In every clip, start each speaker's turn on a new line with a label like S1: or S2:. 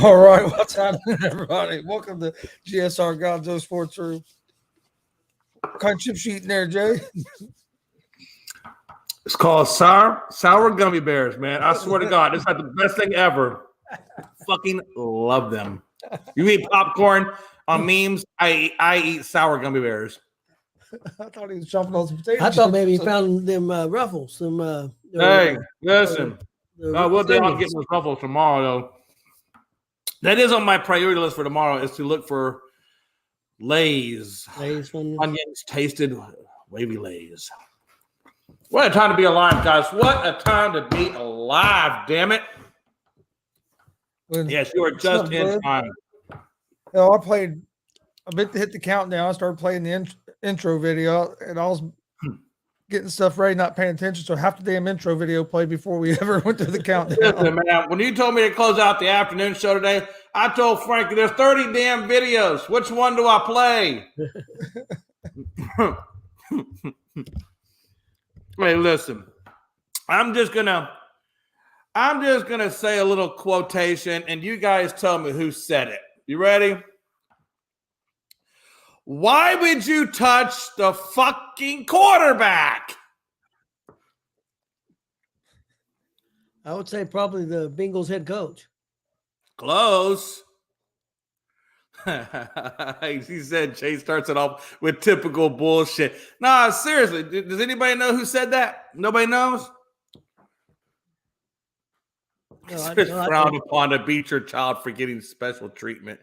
S1: All right, what's happening, everybody? Welcome to G.S.R. GonzoSportsRoom. What kind of chips you eating there, Jay?
S2: It's called sour gummy bears, man. I swear to God, it's like the best thing ever. Fucking love them. You eat popcorn on memes. I eat sour gummy bears.
S1: I thought he was jumping on some potatoes.
S3: I thought maybe he found them ruffles.
S2: Hey, listen. We'll be out getting those ruffles tomorrow, though. That is on my priority list for tomorrow, is to look for Lay's. Onions tasted wavy Lay's. What a time to be alive, guys. What a time to be alive, damn it. Yes, you are just in time.
S1: I played a bit to hit the countdown. I started playing the intro video, and I was getting stuff ready, not paying attention. So half the damn intro video played before we ever went to the countdown.
S2: Listen, man, when you told me to close out the afternoon show today, I told Frankie, there's 30 damn videos. Which one do I play? Hey, listen. I'm just gonna say a little quotation, and you guys tell me who said it. You ready? Why would you touch the fucking quarterback?
S3: I would say probably the Bengals head coach.
S2: Close. He said Jay starts it off with typical bullshit. Nah, seriously. Does anybody know who said that? Nobody knows? No, it's frowned upon to beat your child for getting special treatment.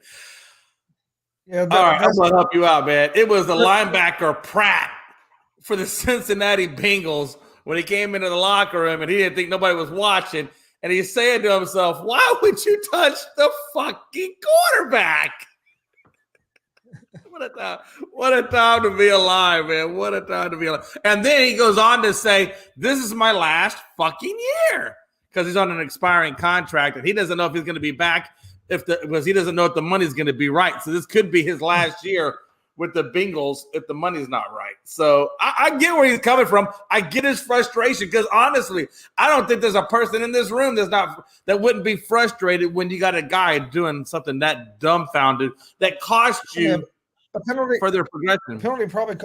S2: Yeah, all right, I'm going to help you out, man. It was the linebacker Pratt for the Cincinnati Bengals when he came into the locker room and he didn't think nobody was watching. And he's saying to himself, why would you touch the fucking quarterback? What a time to be alive, man. What a time to be alive. And then he goes on to say, this is my last fucking year, because he's on an expiring contract and he doesn't know if he's going to be back because he doesn't know if the money's going to be right. So this could be his last year with the Bengals if the money's not right. So I get where he's coming from. I get his frustration because honestly, I don't think there's a person in this room that wouldn't be frustrated when you got a guy doing something that dumbfounded that cost you
S1: a penalty for their progression. Penalty probably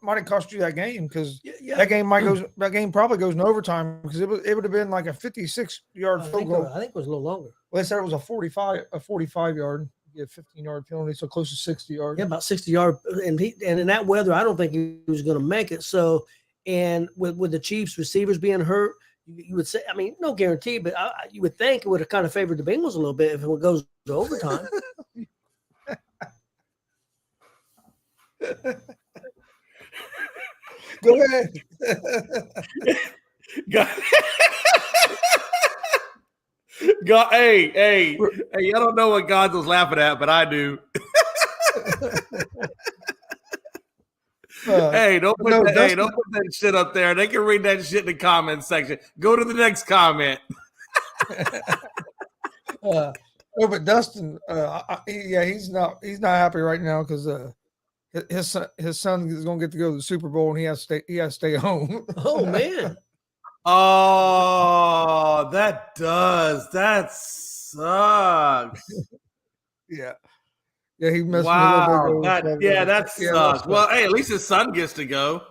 S1: might have cost you that game because that game probably goes in overtime because it would have been like a 56-yard field goal.
S3: I think it was a little longer.
S1: Well, they said it was a 45-yard, 15-yard penalty, so close to 60 yards.
S3: Yeah, about 60 yards. And in that weather, I don't think he was going to make it. So, and with the Chiefs receivers being hurt, you would say, I mean, no guarantee, but you would think it would have kind of favored the Bengals a little bit if it goes to overtime.
S1: Go ahead.
S2: Hey, I don't know what Gonzo's laughing at, but I do. Hey, don't put that shit up there. They can read that shit in the comment section. Go to the next comment.
S1: No, but Dustin, he's not happy right now because his son is going to get to go to the Super Bowl and he has to stay home.
S3: Oh man.
S2: Oh, that sucks.
S1: Yeah, he messed
S2: wow. That sucks. Well, hey, at least his son gets to go.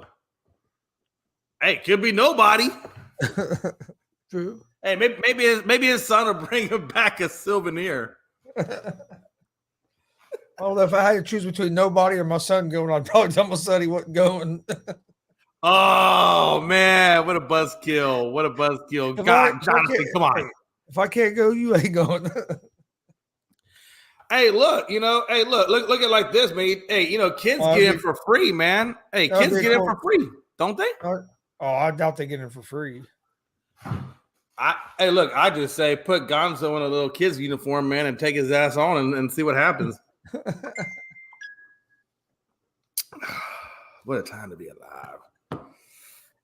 S2: Hey, could be nobody.
S1: True.
S2: Hey, maybe his son will bring him back a souvenir.
S1: Oh, if I had to choose between nobody or my son going, I'd probably tell my son he wasn't going.
S2: Oh man, what a buzzkill! What a buzzkill! God, Jonathan, come on.
S1: If I can't go, you ain't going.
S2: Hey, look, look at it like this, man. Hey, kids get in for free, man. Hey, kids get in for free, don't they?
S1: Oh, I doubt they get in for free.
S2: I just say put Gonzo in a little kid's uniform, man, and take his ass on and see what happens. What a time to be alive.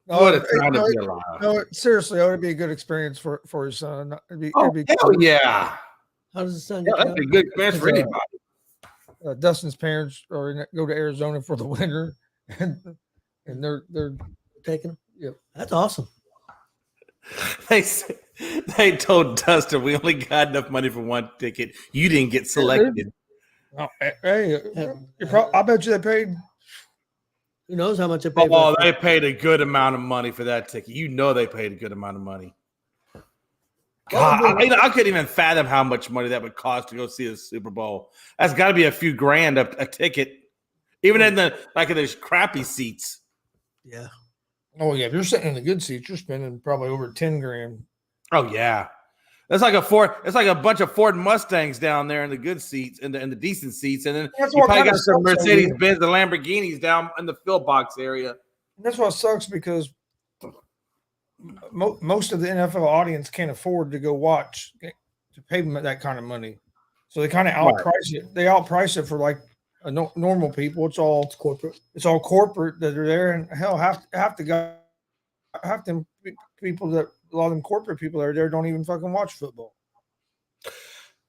S2: What a time to be alive.
S1: No, seriously, it would be a good experience for his son. It'd be
S2: hell
S1: cool.
S2: Yeah.
S3: How does the son
S2: get that'd be a good experience for anybody.
S1: Dustin's parents go to Arizona for the winter, and they're
S3: taking him.
S1: Yep.
S3: That's awesome.
S2: They told Dustin we only got enough money for one ticket. You didn't get selected.
S1: Oh, hey, I bet you they paid.
S3: Who knows how much they paid?
S2: Oh, they paid a good amount of money for that ticket. You know they paid a good amount of money. God, I couldn't even fathom how much money that would cost to go see the Super Bowl. That's got to be a few grand a ticket, even in the crappy seats.
S3: Yeah.
S1: Oh yeah, if you're sitting in the good seats, you're spending probably over 10 grand.
S2: Oh yeah, that's like a bunch of Ford Mustangs down there in the good seats, in the decent seats, and then
S1: that's
S2: you probably got some
S1: sucks,
S2: Mercedes Benz and Lamborghinis down in the fill box area.
S1: And that's what sucks because most of the NFL audience can't afford to go watch to pay them that kind of money, so they kind of outprice it. They outprice it for like normal people. It's corporate. It's all corporate that are there, and hell, half them people that a lot of them corporate people that are there don't even fucking watch football.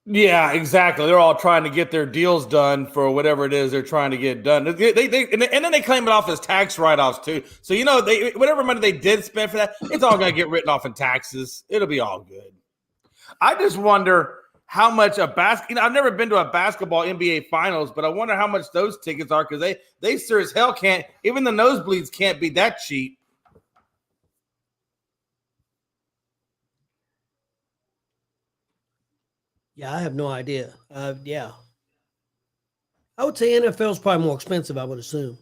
S2: Yeah, exactly. They're all trying to get their deals done for whatever it is they're trying to get done. And then they claim it off as tax write-offs too. So whatever money they did spend for that, it's all going to get written off in taxes. It'll be all good. I just wonder how much I've never been to a basketball NBA finals, but I wonder how much those tickets are because they sure as hell can't. Even the nosebleeds can't be that cheap.
S3: Yeah, I have no idea. Yeah. I would say NFL is probably more expensive, I would assume.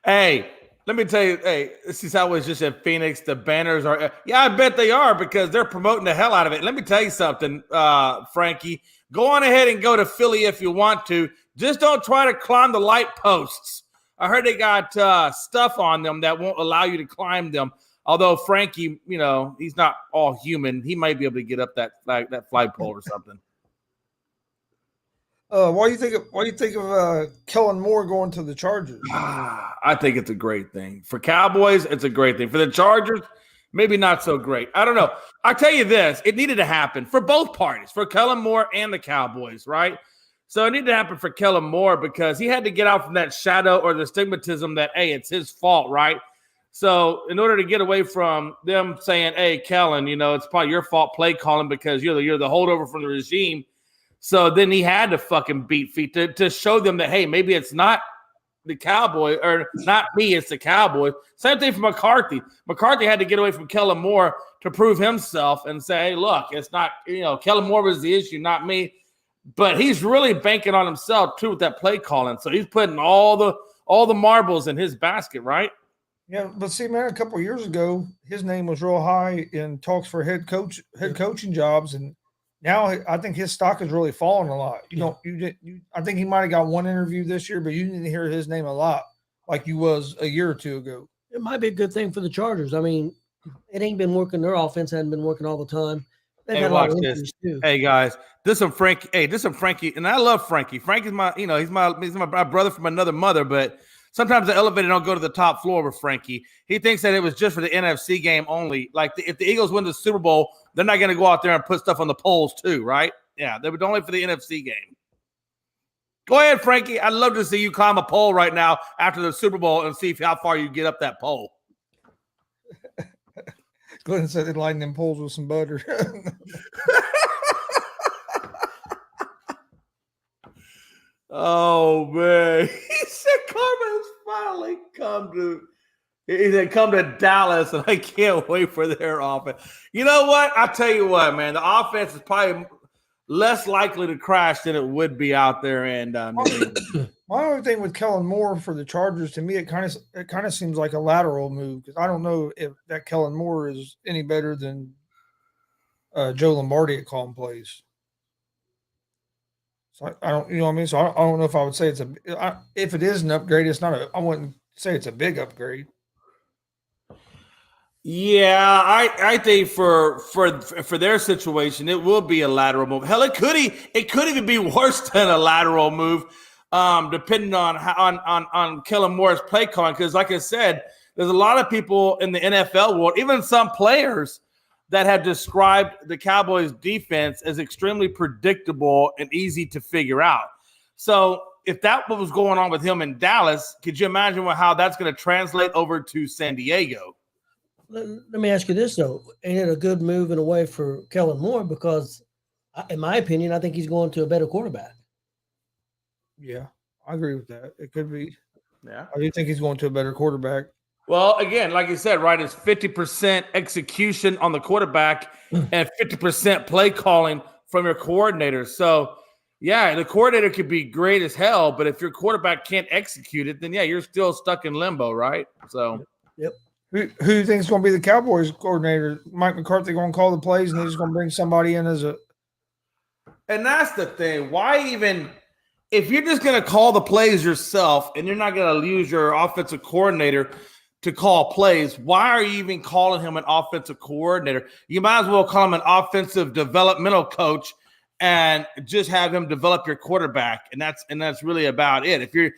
S2: Hey, let me tell you, since I was just in Phoenix, the banners are, I bet they are because they're promoting the hell out of it. Let me tell you something, Frankie. Go on ahead and go to Philly if you want to. Just don't try to climb the light posts. I heard they got stuff on them that won't allow you to climb them. Although Frankie, he's not all human. He might be able to get up that flagpole or something.
S1: What do you think of Kellen Moore going to the Chargers?
S2: I think it's a great thing. For Cowboys, it's a great thing. For the Chargers, maybe not so great. I don't know. I'll tell you this. It needed to happen for both parties, for Kellen Moore and the Cowboys, right? So it needed to happen for Kellen Moore because he had to get out from that shadow or the stigmatism that, hey, it's his fault, right? So in order to get away from them saying, hey, Kellen, it's probably your fault play calling because you're the holdover from the regime. So then he had to fucking beat feet to show them that, hey, maybe it's not the Cowboy or not me, it's the Cowboy. Same thing for McCarthy. McCarthy had to get away from Kellen Moore to prove himself and say, hey, look, it's not, Kellen Moore was the issue, not me. But he's really banking on himself too with that play calling. So he's putting all the marbles in his basket, right?
S1: Yeah, but see, man, a couple of years ago, his name was real high in talks for head coaching jobs, and now I think his stock has really fallen a lot. I think he might have got one interview this year, but you didn't hear his name a lot like you was a year or two ago.
S3: It might be a good thing for the Chargers. I mean, it ain't been working. Their offense hadn't been working all the time. They've had a lot of injuries too.
S2: Hey guys, this is Frankie, and I love Frankie. Frankie's my, he's my brother from another mother, but sometimes the elevator don't go to the top floor with Frankie. He thinks that it was just for the NFC game only. Like if the Eagles win the Super Bowl, they're not going to go out there and put stuff on the polls too, right? Yeah, they were only for the NFC game. Go ahead, Frankie. I'd love to see you climb a pole right now after the Super Bowl and see how far you get up that pole.
S1: Go ahead and set the lighting them poles with some butter.
S2: Oh man, he said karma has finally come to Dallas, and I can't wait for their offense. You know what? I'll tell you what, man. The offense is probably less likely to crash than it would be out there. And
S1: my only thing with Kellen Moore for the Chargers, to me, it kind of seems like a lateral move because I don't know if that Kellen Moore is any better than Joe Lombardi at calling plays. So I don't, what I mean? So I don't know if I would say if it is an upgrade, it's not I wouldn't say it's a big upgrade.
S2: Yeah, I think for their situation, it will be a lateral move. Hell, it could even be worse than a lateral move, depending on Kellen Moore's play calling. Because, like I said, there's a lot of people in the NFL world, even some players, that have described the Cowboys' defense as extremely predictable and easy to figure out. So if that was going on with him in Dallas, could you imagine how that's going to translate over to San Diego?
S3: let me ask you this though: ain't it a good move in a way for Kellen Moore? Because, in my opinion, I think he's going to a better quarterback.
S1: Yeah, I agree with that. It could be.
S2: Yeah.
S1: I do think he's going to a better quarterback.
S2: Well, again, like you said, right, it's 50% execution on the quarterback and 50% play calling from your coordinator. So, yeah, the coordinator could be great as hell, but if your quarterback can't execute it, then, yeah, you're still stuck in limbo, right? So,
S3: Yep.
S1: Who do you think is going to be the Cowboys coordinator? Mike McCarthy going to call the plays, and they're just going to bring somebody in as a.
S2: and that's the thing. Why even if you're just going to call the plays yourself and you're not going to use your offensive coordinator to call plays, why are you even calling him an offensive coordinator? You might as well call him an offensive developmental coach and just have him develop your quarterback. And that's really about it. If you're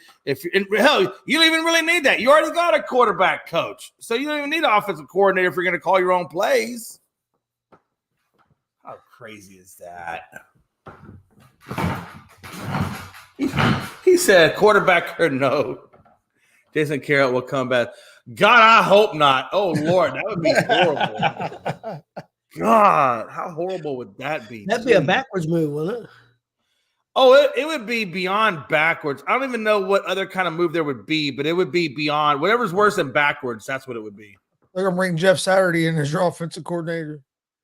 S2: hell, you don't even really need that. You already got a quarterback coach. So you don't even need an offensive coordinator if you're going to call your own plays. How crazy is that? He said quarterback or no. Jason Carroll will come back. God, I hope not. Oh, Lord, that would be horrible. God, how horrible would that be?
S3: That'd be a backwards move, wouldn't it?
S2: Oh, it would be beyond backwards. I don't even know what other kind of move there would be, but it would be beyond whatever's worse than backwards. That's what it would be.
S1: They're going to bring Jeff Saturday in as your offensive coordinator.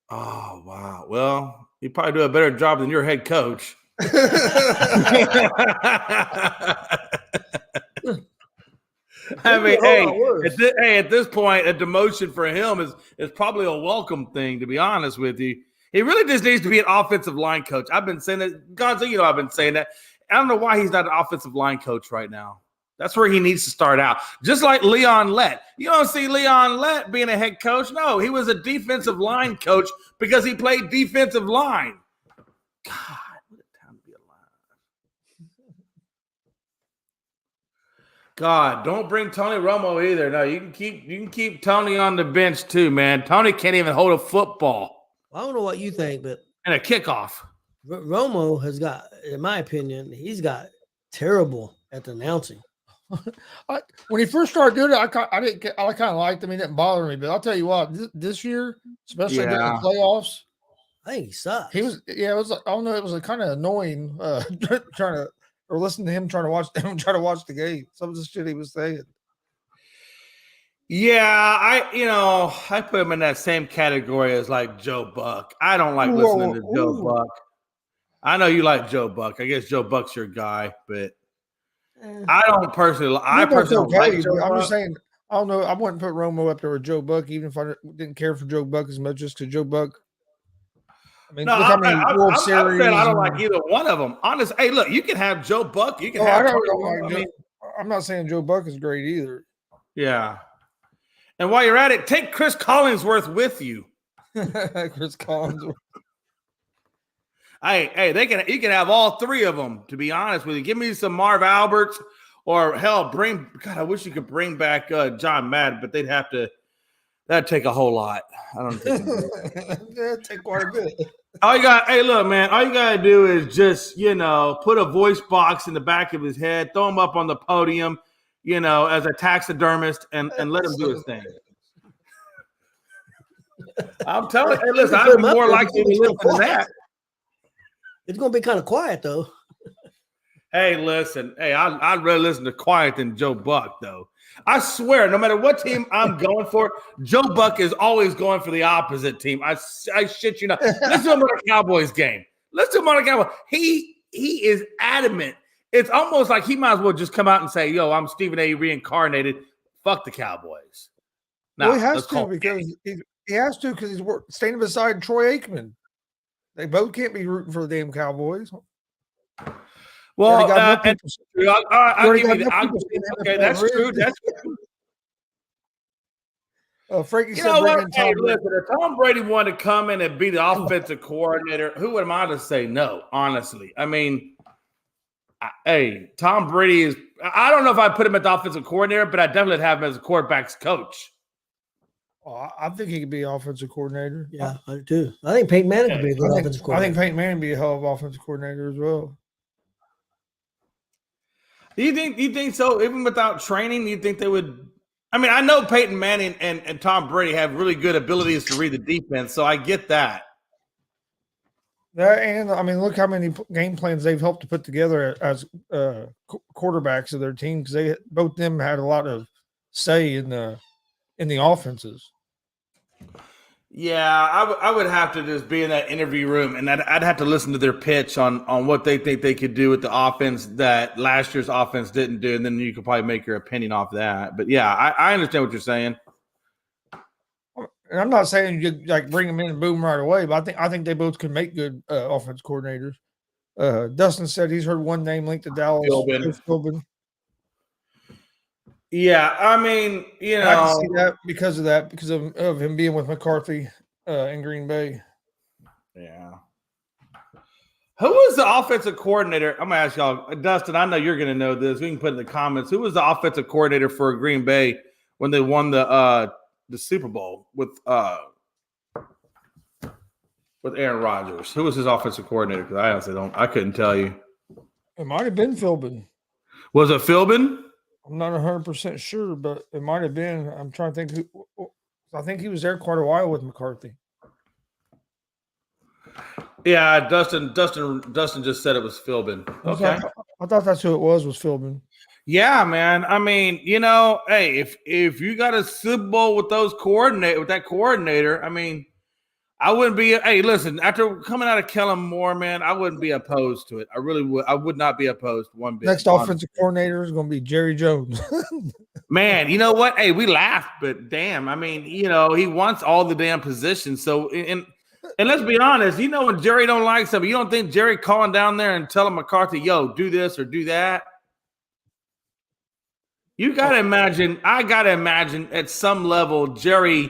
S2: Oh, wow. Well, you probably do a better job than your head coach. I mean, at this point, a demotion for him is probably a welcome thing, to be honest with you. He really just needs to be an offensive line coach. I've been saying that. Gonzo, you know I've been saying that. I don't know why he's not an offensive line coach right now. That's where he needs to start out. Just like Leon Lett. You don't see Leon Lett being a head coach. No, he was a defensive line coach because he played defensive line. God. God, don't bring Tony Romo either. No, you can keep Tony on the bench too, man. Tony can't even hold a football.
S3: I don't know what you think, but
S2: and a kickoff.
S3: Romo has got, in my opinion, he's got terrible at the announcing.
S1: When he first started doing it, I kind of liked him. He didn't bother me, but I'll tell you what, this year, especially during the playoffs,
S3: I think he sucks.
S1: It was. I don't know. It was kind of annoying trying to. Or listen to him try to watch the game. Some of the shit he was saying.
S2: Yeah, I put him in that same category as like Joe Buck. I don't like listening to Joe Buck. I know you like Joe Buck. I guess Joe Buck's your guy, but I don't personally. I personally don't like Joe Buck.
S1: I'm just saying. I don't know. I wouldn't put Romo up there with Joe Buck, even if I didn't care for Joe Buck as much, just because Joe Buck. I mean, look how many World Series.
S2: I don't like either one of them. Honest, hey, look, you can have Joe Buck. You can have.
S1: I'm not saying Joe Buck is great either.
S2: Yeah, and while you're at it, take Chris Collinsworth with you.
S1: Chris Collinsworth.
S2: Hey, you can have all three of them. To be honest with you, give me some Marv Alberts, or hell, God, I wish you could bring back John Madden, but that'd take a whole lot. I don't think
S1: that'd take quite a bit.
S2: Hey, look, man, all you gotta do is just, put a voice box in the back of his head, throw him up on the podium, as a taxidermist, and let him do his thing. I'm telling you, hey, listen, I'd be more likely to listen to that.
S3: It's gonna be kind of quiet though.
S2: Hey, listen, I'd rather listen to quiet than Joe Buck, though. I swear, no matter what team I'm going for, Joe Buck is always going for the opposite team. I shit you not. Let's do him on a Cowboys game. Let's do him on a Cowboys. He is adamant. It's almost like he might as well just come out and say, "Yo, I'm Stephen A. reincarnated. Fuck the Cowboys."
S1: Well, he has to because he's standing beside Troy Aikman. They both can't be rooting for the damn Cowboys.
S2: Well, I'll give you that. Okay, that's true. That's true.
S1: Frankie said,
S2: listen, if Tom Brady wanted to come in and be the offensive coordinator, who am I to say no? Honestly, I mean, Tom Brady is. I don't know if I put him at the offensive coordinator, but I definitely have him as a quarterback's coach.
S1: Oh, I think he could be offensive coordinator.
S3: Yeah, I do too. I think Peyton Manning could be a good offensive coordinator.
S1: I think Peyton Manning would be a hell of offensive coordinator as well.
S2: You think so? Even without training, you think they would? I mean, I know Peyton Manning and Tom Brady have really good abilities to read the defense, so I get that.
S1: That, and I mean, look how many game plans they've helped to put together as quarterbacks of their team, because both them had a lot of say in the offenses.
S2: Yeah, I would have to just be in that interview room, and I'd have to listen to their pitch on what they think they could do with the offense that last year's offense didn't do, and then you could probably make your opinion off that. But yeah, I understand what you're saying.
S1: And I'm not saying you like bring them in and boom right away, but I think they both could make good offense coordinators. Dustin said he's heard one name linked to Dallas. Philbin.
S2: Yeah, I mean, you know,
S1: I can see that because of him being with McCarthy in Green Bay.
S2: Yeah. Who was the offensive coordinator? I'm gonna ask y'all, Dustin. I know you're gonna know this. We can put in the comments. Who was the offensive coordinator for Green Bay when they won the Super Bowl with Aaron Rodgers? Who was his offensive coordinator? Because I honestly I couldn't tell you.
S1: It might have been Philbin.
S2: Was it Philbin?
S1: I'm not 100% sure, but it might have been. I'm trying to think who. I think he was there quite a while with McCarthy.
S2: Yeah, Dustin just said it was Philbin. Okay.
S1: I thought that's who it was Philbin.
S2: Yeah, man. I mean, you know, hey, if you got a Super Bowl with that coordinator, I mean, I wouldn't be. Hey, listen, after coming out of Kellen Moore, man, I wouldn't be opposed to it. I really would. I would not be opposed one bit.
S1: Next offensive coordinator is going to be Jerry Jones.
S2: Man, you know what? Hey, we laughed, but damn, I mean, you know, he wants all the damn positions. So, and let's be honest, you know, when Jerry don't like something, you don't think Jerry calling down there and telling McCarthy, "Yo, do this or do that." You gotta imagine. I gotta imagine at some level, Jerry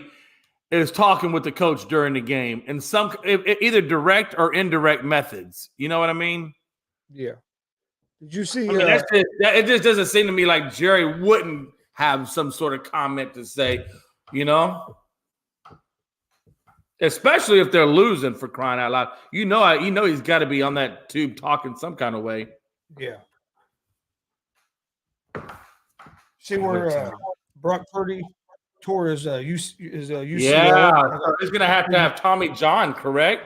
S2: is talking with the coach during the game in some either direct or indirect methods. You know what I mean?
S1: Yeah. Did you see?
S2: I mean, it just doesn't seem to me like Jerry wouldn't have some sort of comment to say, you know, especially if they're losing, for crying out loud. You know, he's got to be on that tube talking some kind of way.
S1: Yeah. See where Brock Purdy tore his UCL.
S2: Yeah, he's going to have Tommy John, correct?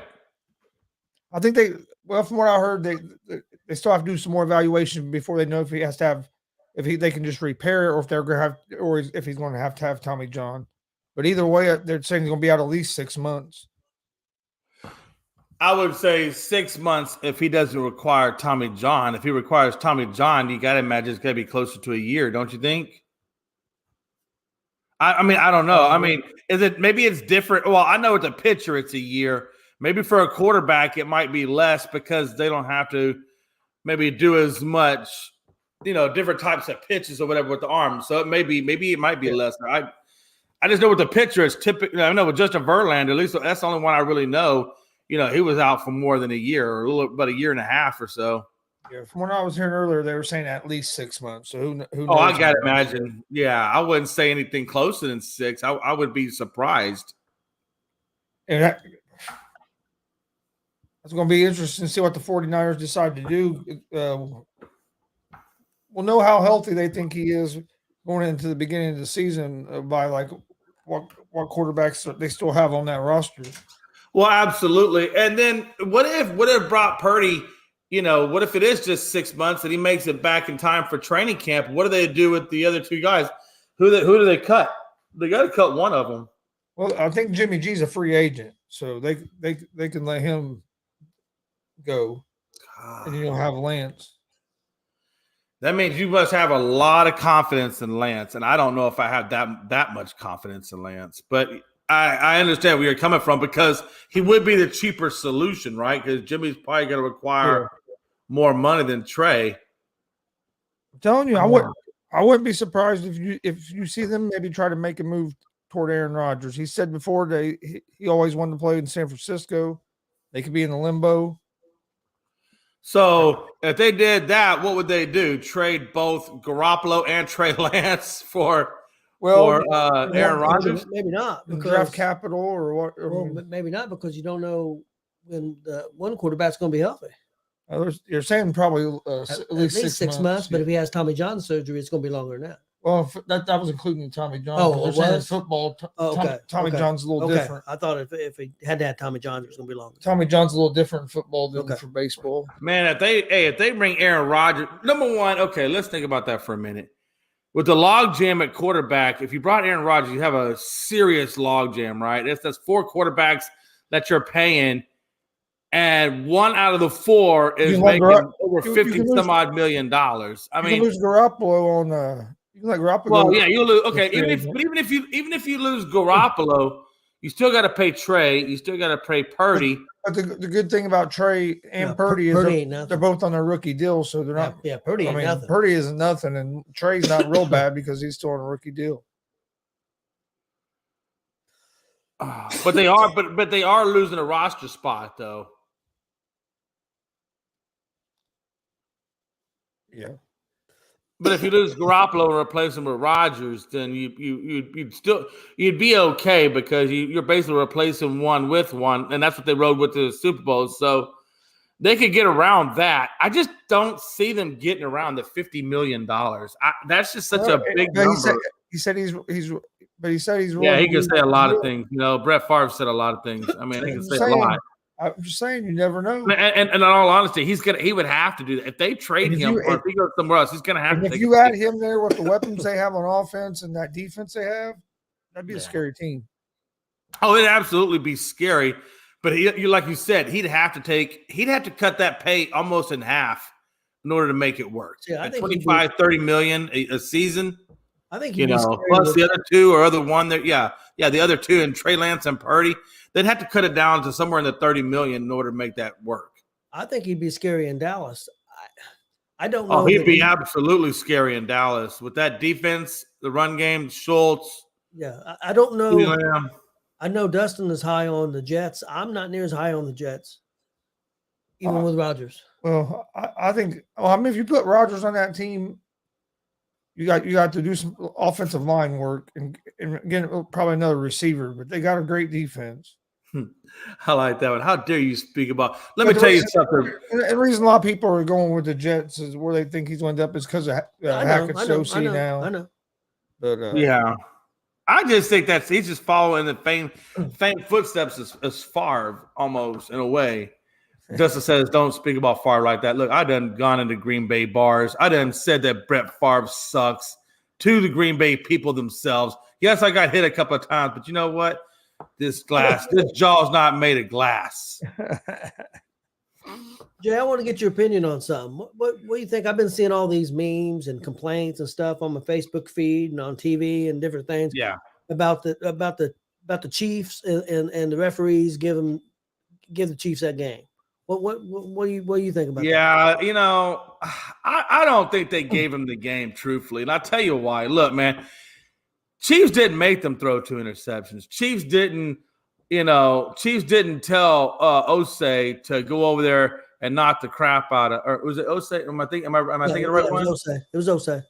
S1: I think from what I heard, they still have to do some more evaluation before they know if he has to have, they can just repair it, or if they're going to have, or if he's going to have Tommy John. But either way, they're saying he's going to be out at least 6 months.
S2: I would say 6 months if he doesn't require Tommy John. If he requires Tommy John, you got to imagine it's going to be closer to a year, don't you think? I mean, I don't know. I mean, maybe it's different? Well, I know it's a pitcher, it's a year. Maybe for a quarterback, it might be less because they don't have to maybe do as much, you know, different types of pitches or whatever with the arm. So maybe it might be less. I just know what the pitcher is typically. I know with Justin Verlander, at least that's the only one I really know. You know, he was out for more than a year, or about a year and a half or so.
S1: Yeah, from what I was hearing earlier, they were saying at least 6 months. So who knows?
S2: Oh, I gotta imagine. Yeah, I wouldn't say anything closer than 6. I would be surprised.
S1: And that's going to be interesting to see what the 49ers decide to do. We'll know how healthy they think he is going into the beginning of the season by like what quarterbacks they still have on that roster.
S2: Well, absolutely. And then what if Brock Purdy, you know, what if it is just 6 months and he makes it back in time for training camp? What do they do with the other two guys? Who do they cut? They got to cut one of them.
S1: Well, I think Jimmy G's a free agent, so they can let him go, and you don't have Lance.
S2: That means you must have a lot of confidence in Lance, and I don't know if I have that much confidence in Lance, but I understand where you're coming from because he would be the cheaper solution, right? Because Jimmy's probably going to require more money than Trey.
S1: I'm telling you, I wouldn't be surprised if you see them maybe try to make a move toward Aaron Rodgers. He said before he always wanted to play in San Francisco. They could be in the limbo.
S2: So if they did that, what would they do? Trade both Garoppolo and Trey Lance for Aaron Rodgers?
S3: Maybe not.
S1: Because draft capital or what?
S3: Maybe not because you don't know when the one quarterback's going to be healthy.
S1: You're saying probably at least 6
S3: months. But if he has Tommy John surgery, it's going to be longer than that.
S1: Well, that was including Tommy John.
S3: Oh,
S1: They're
S3: it
S1: saying in
S3: was?
S1: football.
S3: Okay.
S1: Tommy John's a little different.
S3: I thought if he had to have Tommy John, it was going to be longer.
S1: Tommy John's a little different in football than for baseball.
S2: Man, if they bring Aaron Rodgers, number one, okay, let's think about that for a minute. With the log jam at quarterback, if you brought Aaron Rodgers, you have a serious log jam, right? That's 4 quarterbacks that you're paying, and 1 out of the 4 is making over $50-some-odd million. I mean,
S1: you lose Garoppolo on you can let Garoppolo.
S2: Well, yeah, you lose. Okay, even if you lose Garoppolo, you still got to pay Trey. You still got to pay Purdy.
S1: But the good thing about Trey and Purdy is they're both on their rookie deal, so they're not.
S3: Yeah, Purdy ain't nothing.
S1: Purdy isn't nothing, and Trey's not real bad because he's still on a rookie deal.
S2: But they are losing a roster spot though.
S1: Yeah.
S2: But if you lose Garoppolo and replace him with Rodgers, then you'd be okay because you're basically replacing one with one, and that's what they rode with the Super Bowl. So they could get around that. I just don't see them getting around the $50 million. That's just such a big number.
S1: He said he's
S2: yeah, he can say a lot of things. You know, Brett Favre said a lot of things. I mean, he can say a lot.
S1: I'm just saying, you never know.
S2: And in all honesty, he would have to do that if they trade him or if he goes somewhere else. He's going to have to.
S1: If you add him there with the weapons they have on offense and that defense they have, that'd be a scary team.
S2: Oh, it'd absolutely be scary. But like you said, he'd have to cut that pay almost in half in order to make it work.
S3: Yeah, I think
S2: $25-30 million a season.
S3: I think
S2: plus the other 2 or other one there. Yeah, the other 2 and Trey Lance and Purdy. They'd have to cut it down to somewhere in the $30 million in order to make that work.
S3: I think he'd be scary in Dallas. I don't know.
S2: Oh, he'd be absolutely scary in Dallas with that defense, the run game, Schultz.
S3: Yeah, I don't know. I know Dustin is high on the Jets. I'm not near as high on the Jets, even with Rodgers.
S1: Well, I think. Well, I mean, if you put Rodgers on that team, you got to do some offensive line work and again probably another receiver, but they got a great defense.
S2: I like that one. How dare you speak about? Let me tell you something.
S1: The reason a lot of people are going with the Jets is where they think he's going to end up is because of Hackett's OC now.
S3: I know.
S1: But
S2: yeah, I just think that he's just following the famed footsteps as Favre almost in a way. Dustin says, "Don't speak about Favre like that." Look, I done gone into Green Bay bars. I done said that Brett Favre sucks to the Green Bay people themselves. Yes, I got hit a couple of times, but you know what? This jaw's not made of glass.
S3: Jay, I want to get your opinion on something. What do you think? I've been seeing all these memes and complaints and stuff on my Facebook feed and on TV and different things.
S2: Yeah,
S3: about the Chiefs and the referees give the Chiefs that game. What do you think about that?
S2: Yeah, I don't think they gave him the game, truthfully. And I'll tell you why. Look, man, Chiefs didn't make them throw 2 interceptions. Chiefs didn't tell Osei to go over there and knock the crap out of, or was it Osei? Am I thinking the right one?
S3: It was Osei.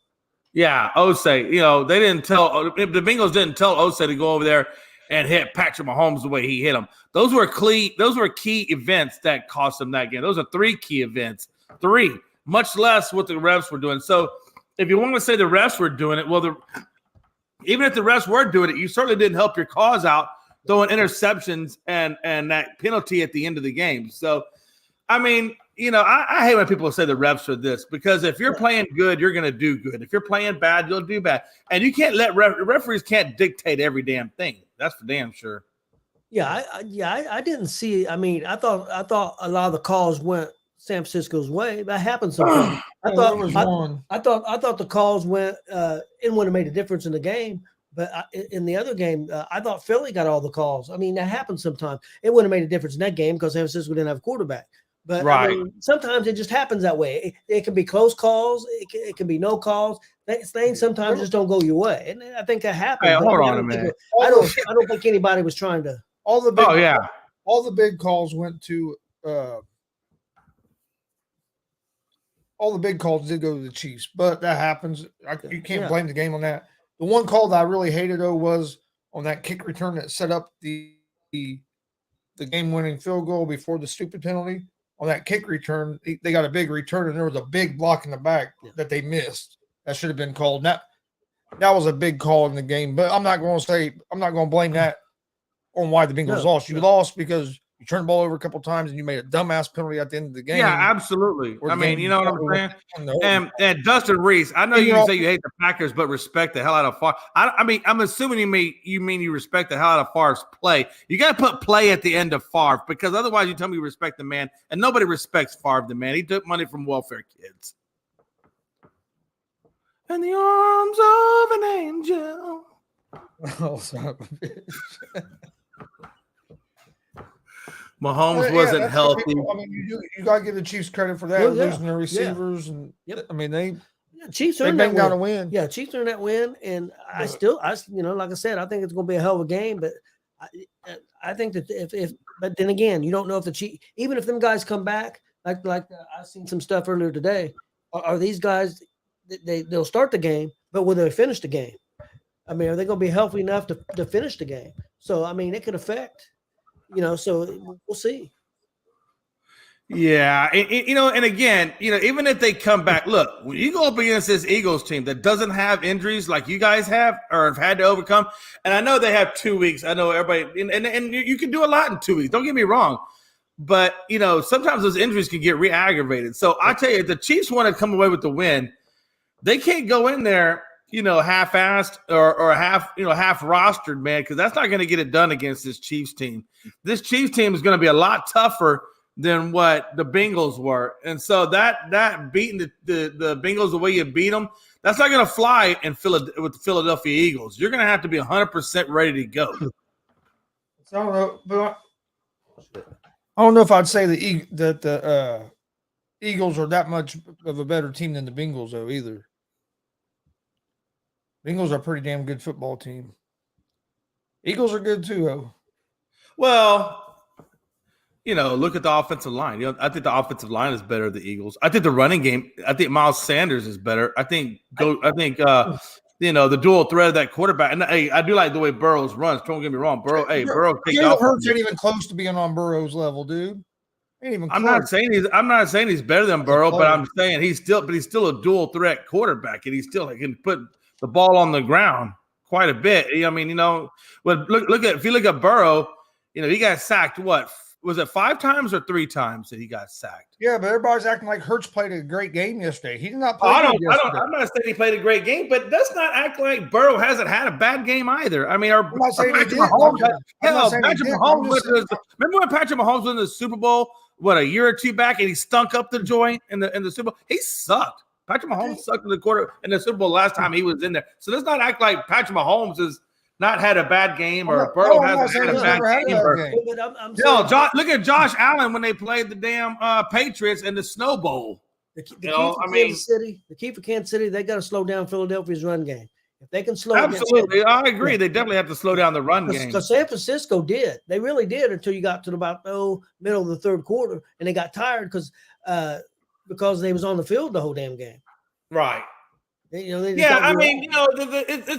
S2: Yeah, Osei. They didn't tell the Bengals didn't tell Osei to go over there and hit Patrick Mahomes the way he hit him. Those were key events that cost them that game. Those are 3 key events. 3, much less what the refs were doing. So if you want to say the refs were doing it, well, even if the refs were doing it, you certainly didn't help your cause out throwing interceptions and that penalty at the end of the game. So, I mean, I hate when people say the refs are this, because if you're playing good, you're going to do good. If you're playing bad, you'll do bad. And you can't let referees can't dictate every damn thing. That's for damn sure.
S3: Yeah, I didn't see. I mean, I thought a lot of the calls went San Francisco's way. That happens sometimes. I thought the calls went. It wouldn't have made a difference in the game. But in the other game, I thought Philly got all the calls. I mean, that happens sometimes. It wouldn't have made a difference in that game because San Francisco didn't have a quarterback. But
S2: right.
S3: I mean, sometimes it just happens that way. It can be close calls. It can be no calls. Things sometimes just don't go your way, and I think that happens.
S2: Hey, hold on a minute.
S3: I don't think anybody was trying to.
S1: All the big calls went to. All the big calls did go to the Chiefs, but that happens. You can't blame the game on that. The one call that I really hated, though, was on that kick return that set up the game-winning field goal before the stupid penalty. On that kick return, they got a big return, and there was a big block in the back that they missed. That should have been called. Now, that was a big call in the game. But I'm not going to blame that on why the Bengals lost. You lost because you turned the ball over a couple times and you made a dumbass penalty at the end of the game.
S2: Yeah, absolutely. I mean, you know what I'm saying? And Dustin Reese, I know you say you hate the Packers, but respect the hell out of Favre. I mean, I'm assuming you mean you respect the hell out of Favre's play. You got to put play at the end of Favre because otherwise you tell me you respect the man, and nobody respects Favre the man. He took money from welfare kids. In the arms of an angel.
S1: Oh, son of a bitch.
S2: Mahomes wasn't healthy.
S1: I mean, you got to give the Chiefs credit for that, losing their receivers, and I mean they
S3: Chiefs
S1: they banged out a win.
S3: Yeah, Chiefs earned that win, and I like I said, I think it's going to be a hell of a game. But I think that but then again, you don't know if the Chiefs, even if them guys come back, like I've seen some stuff earlier today, are these guys they'll start the game, but will they finish the game? I mean, are they going to be healthy enough to finish the game? So I mean, it could affect. So we'll see.
S2: Yeah, and again, even if they come back, look, when you go up against this Eagles team that doesn't have injuries like you guys have or have had to overcome, and I know they have 2 weeks. I know everybody, and you can do a lot in 2 weeks. Don't get me wrong, but sometimes those injuries can get re-aggravated. So I tell you, if the Chiefs want to come away with the win, they can't go in there half-assed or half rostered, man, because that's not going to get it done against this Chiefs team. This Chiefs team is going to be a lot tougher than what the Bengals were. And so that beating the Bengals the way you beat them, that's not going to fly with the Philadelphia Eagles. You're going to have to be 100% ready to go.
S1: So I don't know, but I don't know if I'd say that the Eagles are that much of a better team than the Bengals, though, either. Bengals are a pretty damn good football team. Eagles are good too, though.
S2: Well, look at the offensive line. I think the offensive line is better than the Eagles. I think the running game. I think Miles Sanders is better. I think the dual threat of that quarterback. And I do like the way Burrows runs. Don't get me wrong, Burrow takes off.
S1: Hurts ain't even close to being on Burrow's level, dude. Ain't even close.
S2: I'm not saying he's better than Burrow, but I'm saying he's still a dual threat quarterback, and he still can put the ball on the ground quite a bit. I mean, but if you look at Burrow, he got sacked. What was it? 5 times or 3 times that he got sacked?
S1: Yeah, but everybody's acting like Hurts played a great game yesterday. He did not play.
S2: I'm not saying he played a great game, but let's not act like Burrow hasn't had a bad game either. I mean,
S1: I'm not saying
S2: Patrick Mahomes. Remember when Patrick Mahomes was in the Super Bowl? What, a year or 2 back, and he stunk up the joint in the Super Bowl. He sucked. Patrick Mahomes sucked in the Super Bowl last time he was in there. So let's not act like Patrick Mahomes has not had a bad game or Burrow hasn't had a bad game. Look at Josh Allen when they played the damn Patriots in the Snow Bowl.
S3: The key for Kansas City, they got to slow down Philadelphia's run game. If they can slow
S2: absolutely, I agree. They definitely have to slow down the run game.
S3: Because San Francisco did. They really did until you got to about middle of the third quarter, and they got tired because they was on the field the whole damn game.
S2: Right. It's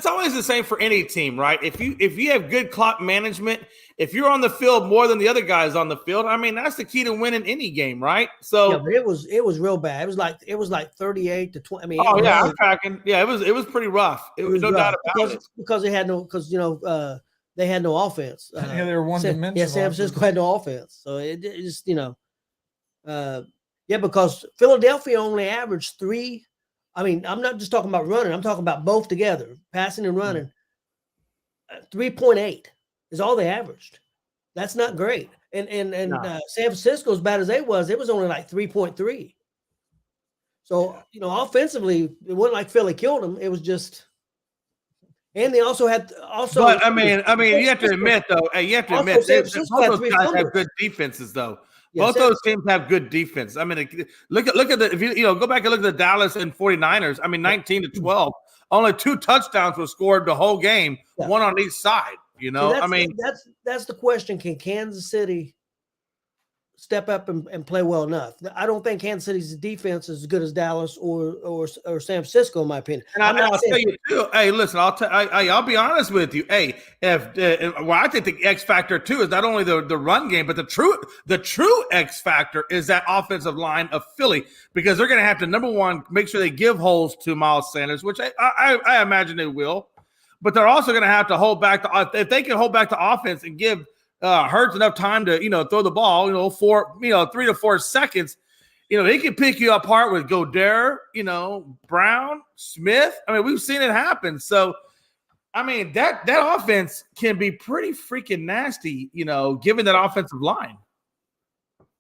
S2: always the same for any team, right? If you have good clock management, if you're on the field more than the other guys on the field, I mean that's the key to winning any game, right? So
S3: but it was real bad. It was like 38 to 20. I mean,
S2: I'm tracking. Yeah, it was pretty rough. It was no doubt about it
S3: because they had no they had no offense.
S1: They were one-dimensional.
S3: Yeah, San Francisco had no offense, so it just because Philadelphia only averaged 3. I mean, I'm not just talking about running. I'm talking about both together, passing and running. 3.8 is all they averaged. That's not great. And San Francisco, as bad as it was only like 3.3. So, offensively, it wasn't like Philly killed them. It was just, and they also had.
S2: But I mean, you have to admit though. You have to admit, both those guys have good defenses though. Both those teams have good defense. I mean, look at the if you go back and look at the Dallas and 49ers. I mean, 19-12. Only 2 touchdowns were scored the whole game, one on each side.
S3: So that's the question: can Kansas City step up and play well enough. I don't think Kansas City's defense is as good as Dallas or San Francisco, in my opinion.
S2: And I'll tell you too. Hey, listen, I'll be honest with you. Hey, I think the X factor too is not only the run game, but the true X factor is that offensive line of Philly, because they're going to have to, number one, make sure they give holes to Miles Sanders, which I imagine they will, but they're also going to have to hold back if they can hold back the offense and give Hurts enough time to throw the ball, for 3 to 4 seconds. He can pick you apart with Goddard, Brown, Smith. I mean, we've seen it happen. So, I mean, that offense can be pretty freaking nasty, given that offensive line.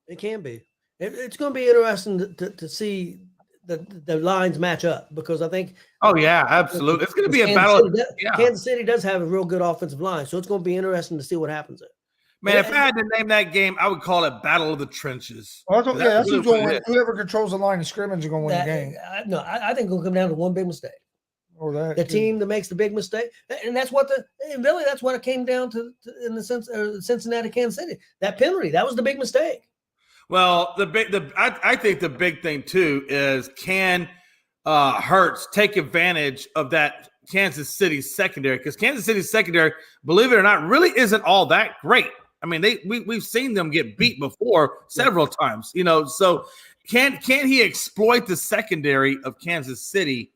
S3: It can be. It's going to be interesting to see the lines match up, because I think.
S2: Oh, yeah, absolutely. It's going to be a battle.
S3: Kansas City does have a real good offensive line, so it's going to be interesting to see what happens there.
S2: Man, if I had to name that game, I would call it Battle of the Trenches.
S1: Well, that's really who's going. Whoever controls the line of scrimmage is going to win the game.
S3: I think it'll come down to one big mistake.
S1: Or that
S3: the team that makes the big mistake, and that's what that's what it came down to in the sense Cincinnati, Kansas City. That penalty, that was the big mistake.
S2: Well, I think the big thing too is, can Hurts take advantage of that Kansas City secondary? Because Kansas City's secondary, believe it or not, really isn't all that great. I mean, we've seen them get beat before several times, So can he exploit the secondary of Kansas City?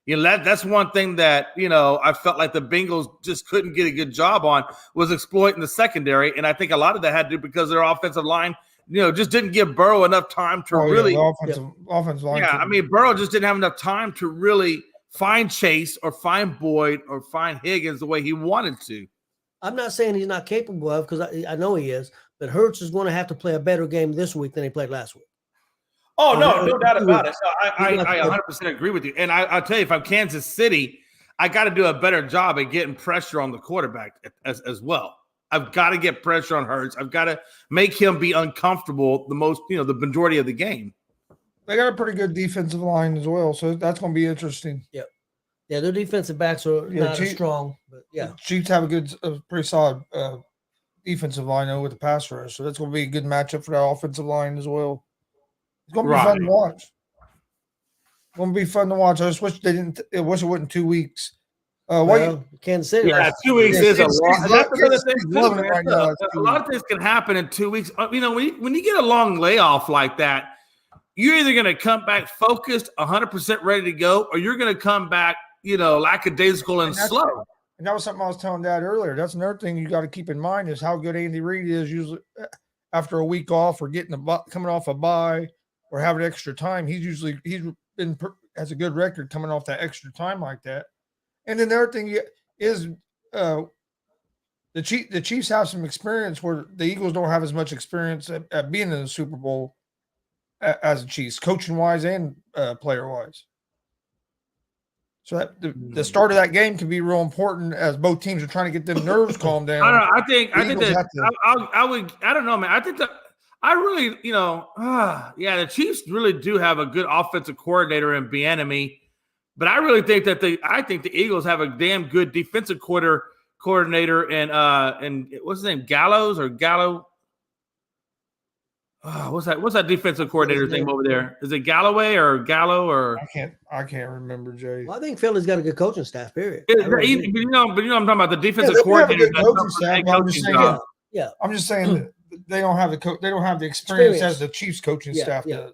S2: That's one thing that I felt like the Bengals just couldn't get a good job on, was exploiting the secondary, and I think a lot of that had to do because their offensive line, just didn't give Burrow enough time to really
S1: offensive line.
S2: Yeah, I mean, Burrow just didn't have enough time to really find Chase or find Boyd or find Higgins the way he wanted to.
S3: I'm not saying he's not capable of, because I know he is, but Hurts is going to have to play a better game this week than he played last week.
S2: Oh, no doubt about it. So I 100% agree with you. And I'll tell you, if I'm Kansas City, I got to do a better job at getting pressure on the quarterback as well. I've got to get pressure on Hurts. I've got to make him be uncomfortable the majority of the game.
S1: They got a pretty good defensive line as well, so that's going to be interesting.
S3: Yep. Yeah, their defensive backs are not as strong, but yeah.
S1: Chiefs have a pretty solid defensive line with the pass rush, so that's going to be a good matchup for that offensive line as well. It's going to be fun to watch. It's going to be fun to watch. I just wish they didn't. I wish it wasn't 2 weeks.
S3: Kansas City.
S2: Yeah, 2 weeks is a lot. A lot of things can happen in 2 weeks. When you get a long layoff like that, you're either going to come back focused, 100% ready to go, or you're going to come back, lackadaisical and slow.
S1: And that was something I was telling Dad earlier. That's another thing you got to keep in mind, is how good Andy Reid is usually after a week off, or coming off a bye, or having extra time. He's has a good record coming off that extra time like that. And then the other thing is the Chiefs have some experience where the Eagles don't have as much experience at being in the Super Bowl as the Chiefs, coaching wise and player wise. So that the start of that game can be real important, as both teams are trying to get them nerves calmed down.
S2: I don't know. I don't know, man. I think the Chiefs really do have a good offensive coordinator in Bieniemy, but I really think that I think the Eagles have a damn good defensive coordinator and what's his name, Gallo. What's that defensive coordinator's name over there? Is it Galloway or Gallo or?
S1: I can't remember, Jay.
S3: Well, I think Philly's got a good coaching staff. Period.
S2: But I'm talking about the defensive coordinator.
S1: I'm just saying that they don't have they don't have the experience as the Chiefs coaching staff does.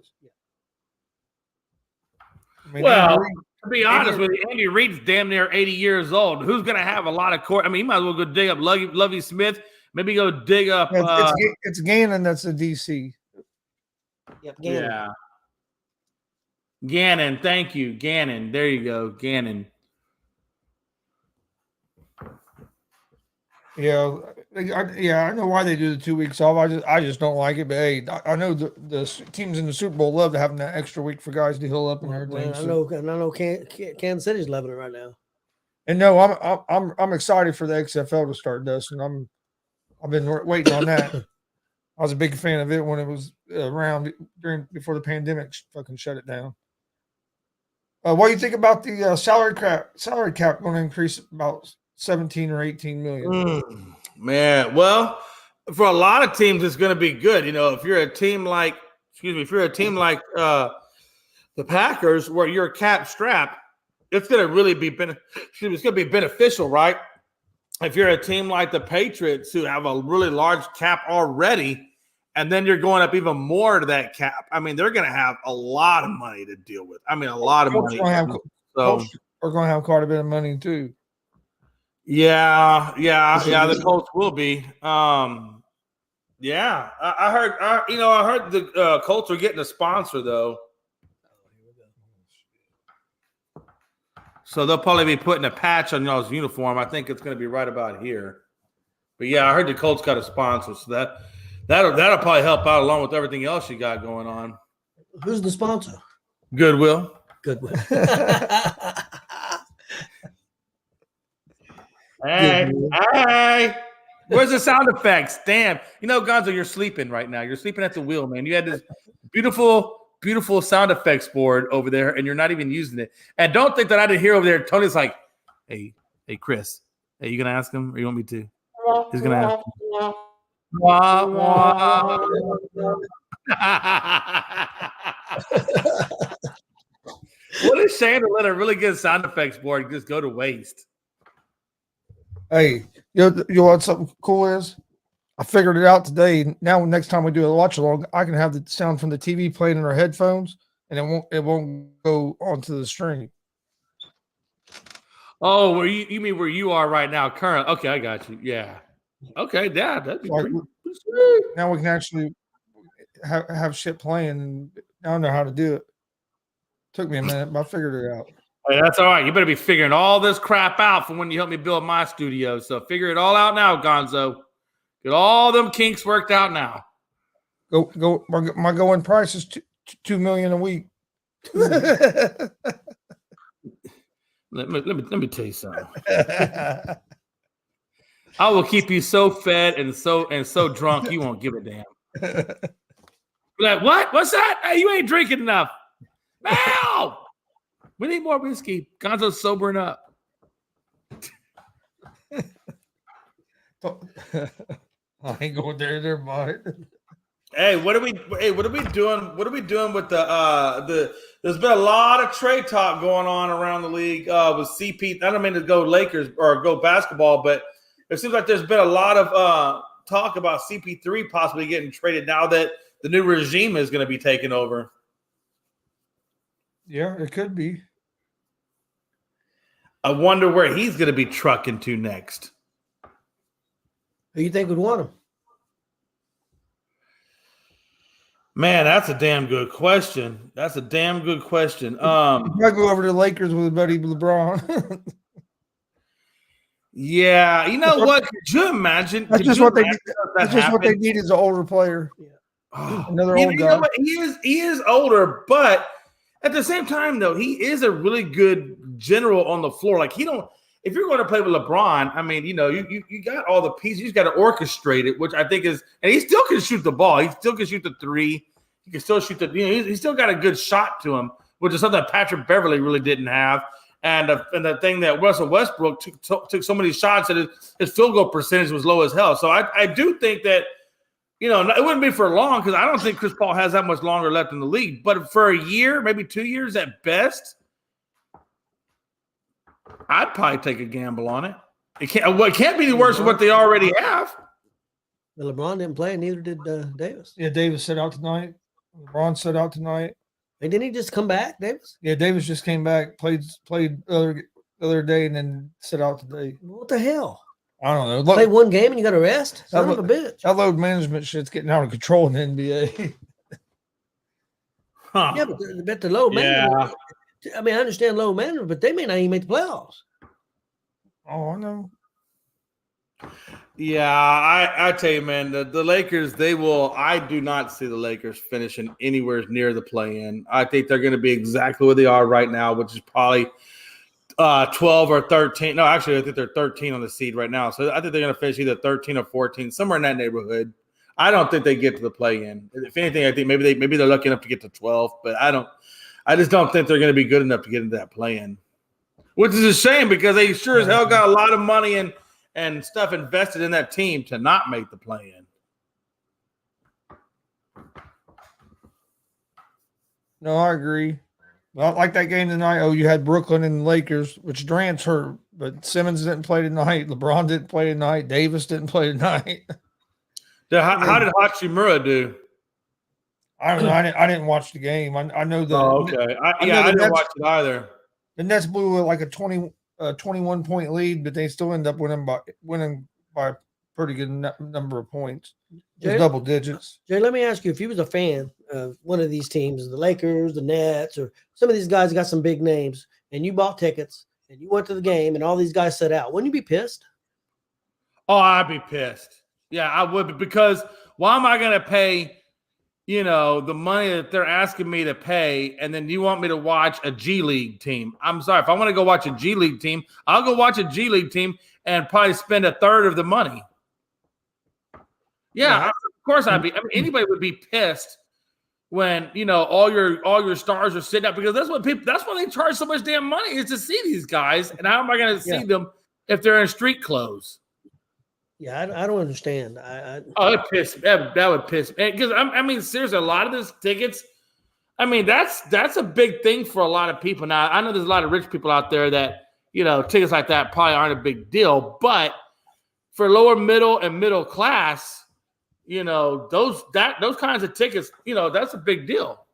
S2: I mean, to be honest with you, Andy Reid's damn near 80 years old. Who's going to have a lot of court? I mean, you might as well go dig up Lovie Smith. Maybe go dig up.
S1: It's Gannon that's the DC.
S3: Yep, Gannon.
S2: Yeah. Gannon, thank you. Gannon. There you go. Gannon.
S1: Yeah, I know why they do the 2 weeks off. I just don't like it. But hey, I know the teams in the Super Bowl love to have that extra week for guys to heal up and everything.
S3: I know Kansas City's loving it right now.
S1: And no, I'm excited for the XFL to start, Dustin. I've been waiting on that. I was a big fan of it when it was around before the pandemic fucking shut it down. What do you think about the salary cap going to increase about 17 or 18 million?
S2: Man, well, for a lot of teams, it's going to be good. If you're a team like, the Packers, where you're cap strapped, it's going to really be it's going to be beneficial, right? If you're a team like the Patriots, who have a really large cap already, and then you're going up even more to that cap, I mean, they're going to have a lot of money to deal with. I mean, a lot of money.
S1: Colts are going to have quite a bit of money too.
S2: Yeah. The Colts will be. Yeah, I heard the Colts are getting a sponsor though, so they'll probably be putting a patch on y'all's uniform. I think it's going to be right about here. But yeah, I heard the Colts got a sponsor, so that'll probably help out along with everything else you got going on.
S3: Who's the sponsor?
S2: Goodwill. Hey. Where's the sound effects? Damn. Gonzo, you're sleeping right now. You're sleeping at the wheel, man. You had this beautiful, beautiful sound effects board over there, and you're not even using it. And don't think that I didn't hear over there. Tony's like, hey, Chris. Hey, you going to ask him, or you want me to? He's going to ask him. Wah, wah. What a shame to let a really good sound effects board just go to waste.
S1: Hey, you know what something cool is? I figured it out today. Now, next time we do a watch along, I can have the sound from the TV playing in our headphones, and it won't go onto the stream.
S2: Oh, where you mean where you are right now, current? Okay, I got you. Yeah. Okay, yeah, that'd be pretty sweet.
S1: Now we can actually have shit playing, and I don't know how to do it. Took me a minute, but I figured it out.
S2: Hey, that's all right. You better be figuring all this crap out from when you helped me build my studio. So figure it all out now, Gonzo. Get all them kinks worked out now.
S1: Go. My going price is $2 million a week.
S2: Let me tell you something. I will keep you so fed and so drunk you won't give a damn. Be like, what? What's that? Hey, you ain't drinking enough. Now we need more whiskey. Gonzo's sobering up.
S1: I ain't going there, Mike.
S2: Hey, what are we doing? What are we doing with the there's been a lot of trade talk going on around the league with CP. I don't mean to go Lakers or go basketball, but it seems like there's been a lot of talk about CP3 possibly getting traded now that the new regime is going to be taking over.
S1: Yeah, it could be.
S2: I wonder where he's going to be trucking to next.
S3: Who you think would want him?
S1: Man,
S2: that's a damn good question.
S1: Might go over to the Lakers with buddy LeBron.
S2: Yeah, you know what? Could you imagine?
S1: That's just what they need is an older player.
S2: Yeah.
S1: Another old guy.
S2: Know what? He is older, but at the same time, though, he is a really good general on the floor. Like if you're going to play with LeBron, I mean, you got all the pieces. You just got to orchestrate it, which I think is, and he still can shoot the ball. He still can shoot the three. He can still shoot he's still got a good shot to him, which is something that Patrick Beverly really didn't have. And the thing that Russell Westbrook took so many shots that his field goal percentage was low as hell. So I do think that, it wouldn't be for long because I don't think Chris Paul has that much longer left in the league. But for a year, maybe 2 years at best, I'd probably take a gamble on it. It can't be worse than what they already have.
S3: Well, LeBron didn't play, and neither did Davis.
S1: Yeah, Davis sit out tonight. LeBron sit out tonight.
S3: Hey, didn't he just come back, Davis?
S1: Yeah, Davis just came back, played the other day, and then sit out today.
S3: What the hell?
S1: I don't know.
S3: Play one game and you got to rest? Son of a bitch.
S1: That load management shit's getting out of control in the NBA.
S3: Huh. Yeah, but the load management. I mean, I understand load management, but they may not even make the playoffs.
S1: Oh, I know.
S2: Yeah, I tell you, man, the Lakers, I do not see the Lakers finishing anywhere near the play-in. I think they're going to be exactly where they are right now, which is probably 12 or 13. No, actually, I think they're 13 on the seed right now. So I think they're going to finish either 13 or 14, somewhere in that neighborhood. I don't think they get to the play-in. If anything, I think maybe they're lucky enough to get to 12, but I just don't think they're going to be good enough to get into that play-in, which is a shame because they sure as hell got a lot of money and stuff invested in that team to not make the play-in.
S1: No, I agree. Well, like that game tonight. Oh, you had Brooklyn and Lakers, which Durant's hurt, but Simmons didn't play tonight. LeBron didn't play tonight. Davis didn't play tonight.
S2: How did Hachimura do?
S1: I don't know. I didn't watch the game. I know the.
S2: Oh, okay. I didn't watch it either.
S1: The Nets blew like a 21 point lead, but they still end up winning by a pretty good number of points. Just double digits.
S3: Jay, let me ask you, if you was a fan of one of these teams, the Lakers, the Nets, or some of these guys got some big names, and you bought tickets and you went to the game and all these guys set out, wouldn't you be pissed?
S2: Oh, I'd be pissed. Yeah, I would, because why am I going to pay, the money that they're asking me to pay, and then you want me to watch a G League team? I'm sorry. If I want to go watch a G League team, I'll go watch a G League team and probably spend a third of the money. Yeah, of course I'd be. I mean, anybody would be pissed when all your stars are sitting up, because that's why they charge so much damn money, is to see these guys. And how am I going to see them if they're in street clothes?
S3: Yeah, I don't understand.
S2: That would piss me. Because I mean, seriously, a lot of these tickets. I mean, that's a big thing for a lot of people. Now, I know there's a lot of rich people out there that tickets like that probably aren't a big deal, but for lower middle and middle class, those kinds of tickets, that's a big deal.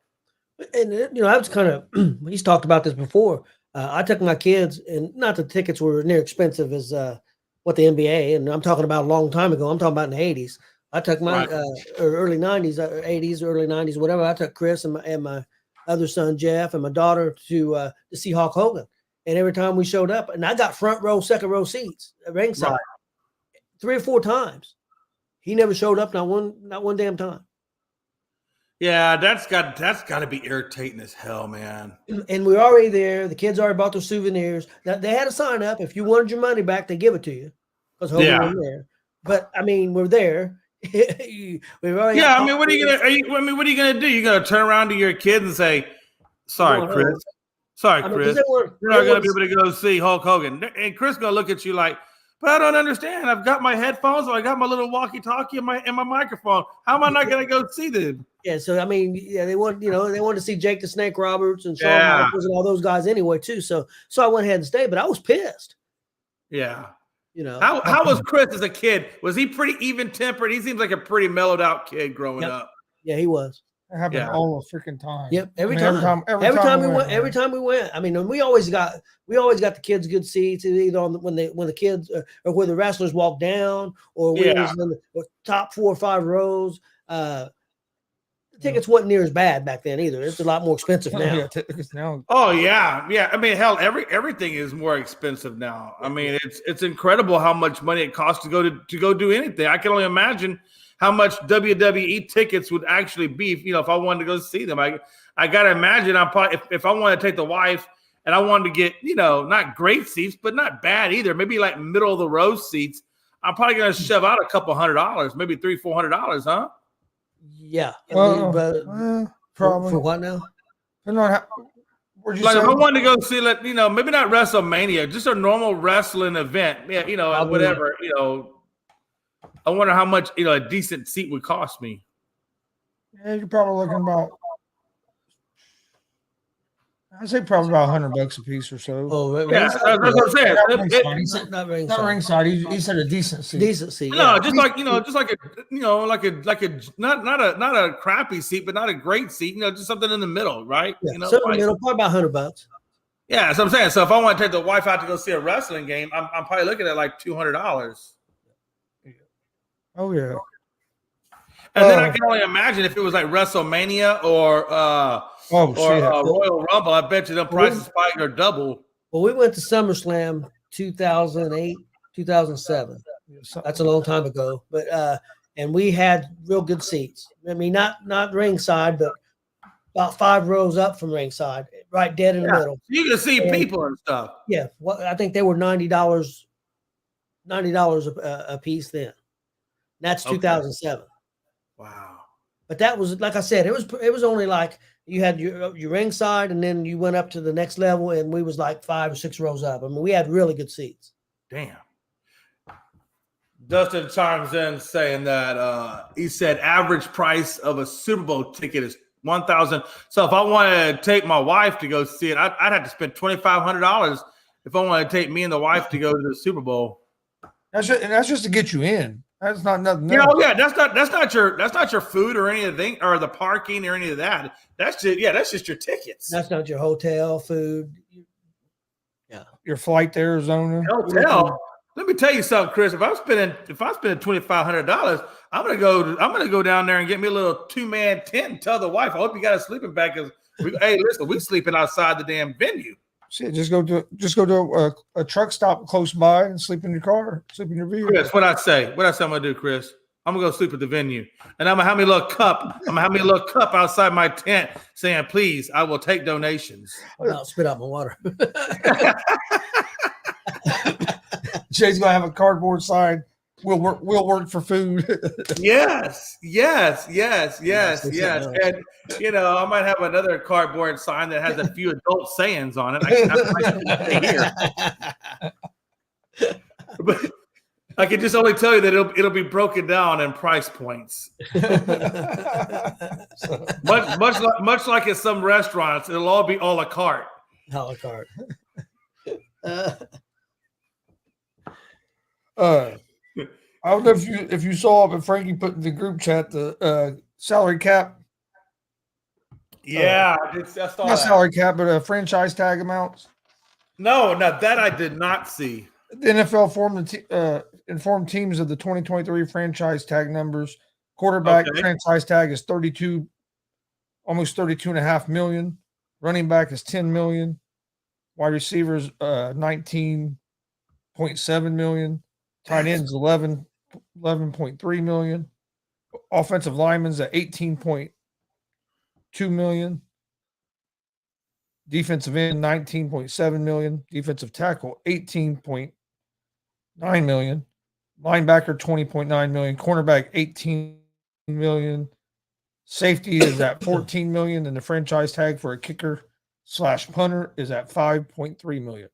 S3: And I was kind of he's talked about this before. I took my kids, and not the tickets were near expensive as what the NBA, and I'm talking about a long time ago. I'm talking about in the 80s. I took my early 90s, 80s, early 90s, whatever. I took Chris and my other son Jeff and my daughter to see Hulk Hogan. And every time we showed up, and I got front row, second row seats at ringside 3 or 4 times. He never showed up, not one damn time.
S2: Yeah, that's got to be irritating as hell, man.
S3: And we're already there. The kids already bought their souvenirs. Now, they had a sign up. If you wanted your money back, they give it to you, because Hogan was there. But I mean, we're there. We've already.
S2: Yeah, I mean, what are you gonna do? You gonna turn around to your kids and say, "Sorry, Chris. Sorry, Chris. You're not gonna be able to go see Hulk Hogan." And Chris gonna look at you like, "But I don't understand. I've got my headphones, or I got my little walkie-talkie and my microphone. How am I not going to go see them?"
S3: Yeah, so I mean, they want to see Jake the Snake Roberts and Shawn Michaels and all those guys anyway too. So I went ahead and stayed, but I was pissed.
S2: Yeah, how was Chris as a kid? Was he pretty even-tempered? He seems like a pretty mellowed-out kid growing up.
S3: Yeah, he was.
S1: It happened all the freaking time.
S3: Yep, every time we went. I mean, we always got the kids good seats, either when the kids or where the wrestlers walk down, or we was in the top 4 or 5 rows. The tickets wasn't near as bad back then either. It's a lot more expensive now.
S2: Oh yeah. I mean, hell, everything is more expensive now. I mean, it's incredible how much money it costs to go do anything. I can only imagine how much WWE tickets would actually be, if I wanted to go see them. I gotta imagine I'm probably if I want to take the wife and I wanted to get, not great seats, but not bad either, maybe like middle of the row seats, I'm probably gonna shove out a couple $100, maybe $300-400, huh?
S3: Yeah.
S1: Well, probably.
S3: For what now?
S2: Like if I wanted to go see, maybe not WrestleMania, just a normal wrestling event. Yeah, whatever. I wonder how much a decent seat would cost me.
S1: Yeah, you're probably looking about. I'd say probably about $100 a piece or so.
S2: Oh, yeah, that's what I'm saying.
S3: Not ringside.
S1: Not ringside. He said a decent seat.
S3: Decent seat.
S2: No,
S3: Yeah.
S2: just like a not a crappy seat, but not a great seat. Just something in the middle, right?
S3: Yeah, something in the middle, probably about $100.
S2: Yeah, that's what I'm saying. So if I want to take the wife out to go see a wrestling game, I'm probably looking at like $200.
S1: Oh yeah.
S2: And then I can only imagine if it was like WrestleMania or Royal Rumble. I bet you the prices probably are double.
S3: Well, we went to SummerSlam 2008, 2007. That's a long time ago, but and we had real good seats. I mean, not ringside, but about 5 rows up from ringside, right dead in the middle.
S2: You can see people and stuff.
S3: Yeah, well, I think they were $90 a piece then. That's 2007.
S2: Wow.
S3: But that was, like I said, it was only like you had your ringside, and then you went up to the next level, and we was like 5 or 6 rows up. I mean, we had really good seats.
S2: Damn. Dustin chimes in saying that he said average price of a Super Bowl ticket is 1,000. So if I wanted to take my wife to go see it, I'd have to spend $2,500 if I wanted to take me and the wife to go to the Super Bowl.
S1: That's just to get you in. That's not nothing.
S2: Yeah, oh yeah, that's not your food or anything or the parking or any of that. That's just your tickets.
S3: That's not your hotel food.
S1: Yeah, your flight to Arizona.
S2: Hotel. Let me tell you something, Chris. If I'm spending $2,500, I'm gonna go down there and get me a little 2-man tent and tell the wife, I hope you got a sleeping bag because hey, listen, we sleeping outside the damn venue.
S1: Shit, just go to a truck stop close by and sleep in your car, sleep in your vehicle.
S2: Chris, what I say? What I say I'm gonna do, Chris? I'm gonna go sleep at the venue, and I'm gonna have me a little cup. I'm gonna have me a little cup outside my tent, saying, "Please, I will take donations."
S3: I'll spit out my water.
S1: Jay's gonna have a cardboard sign. We'll work for food.
S2: Yes. And I might have another cardboard sign that has a few adult sayings on it. But I can just only tell you that it'll be broken down in price points. much like at some restaurants, it'll all be a la carte.
S3: A la carte.
S1: I don't know if you saw, but Frankie put in the group chat the salary cap.
S2: Yeah, I saw
S1: not
S2: that.
S1: Salary cap, but franchise tag amounts.
S2: No, that I did not see.
S1: The NFL informed teams of the 2023 franchise tag numbers. Quarterback franchise tag is almost 32.5 million. Running back is 10 million. Wide receivers 19.7 million. Tight ends 11.3 million. Offensive linemen's at 18.2 million. Defensive end 19.7 million. Defensive tackle 18.9 million. Linebacker 20.9 million. Cornerback 18 million. Safety is at 14 million, and the franchise tag for a kicker/punter is at 5.3 million.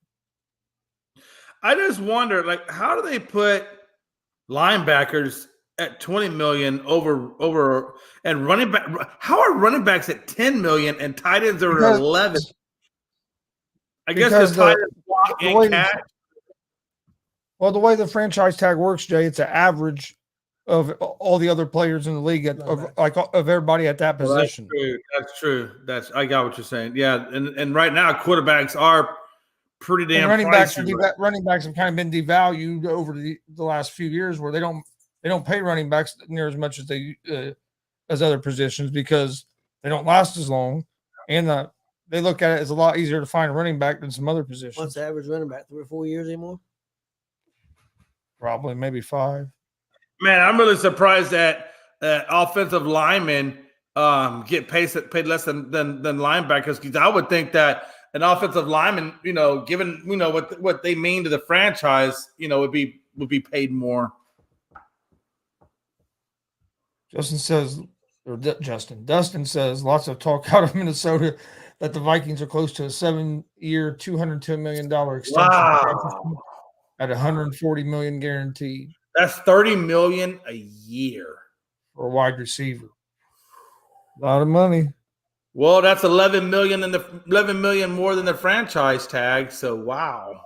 S2: I just wonder, how do they put linebackers at 20 million over and running back? How are running backs at 10 million and tight ends are at 11? I guess because tight ends block and catch.
S1: Well, the way the franchise tag works, Jay, it's an average of all the other players in the league of everybody at that position.
S2: That's true. I got what you're saying. Yeah, and right now quarterbacks are pretty damn
S1: running backs have kind of been devalued over the last few years, where they don't pay running backs near as much as they as other positions because they don't last as long, and they look at it as a lot easier to find a running back than some other positions.
S3: What's the average running back? 3 or 4 years anymore?
S1: Probably maybe 5.
S2: Man, I'm really surprised that offensive linemen get paid less than linebackers, because I would think that an offensive lineman, given what they mean to the franchise, would be paid more.
S1: Dustin says lots of talk out of Minnesota that the Vikings are close to a 7-year, $210 million extension.
S2: Wow.
S1: At $140 million guaranteed.
S2: That's $30 million a year
S1: for a wide receiver. A lot of money.
S2: Well, that's $11 million more than the franchise tag. So wow.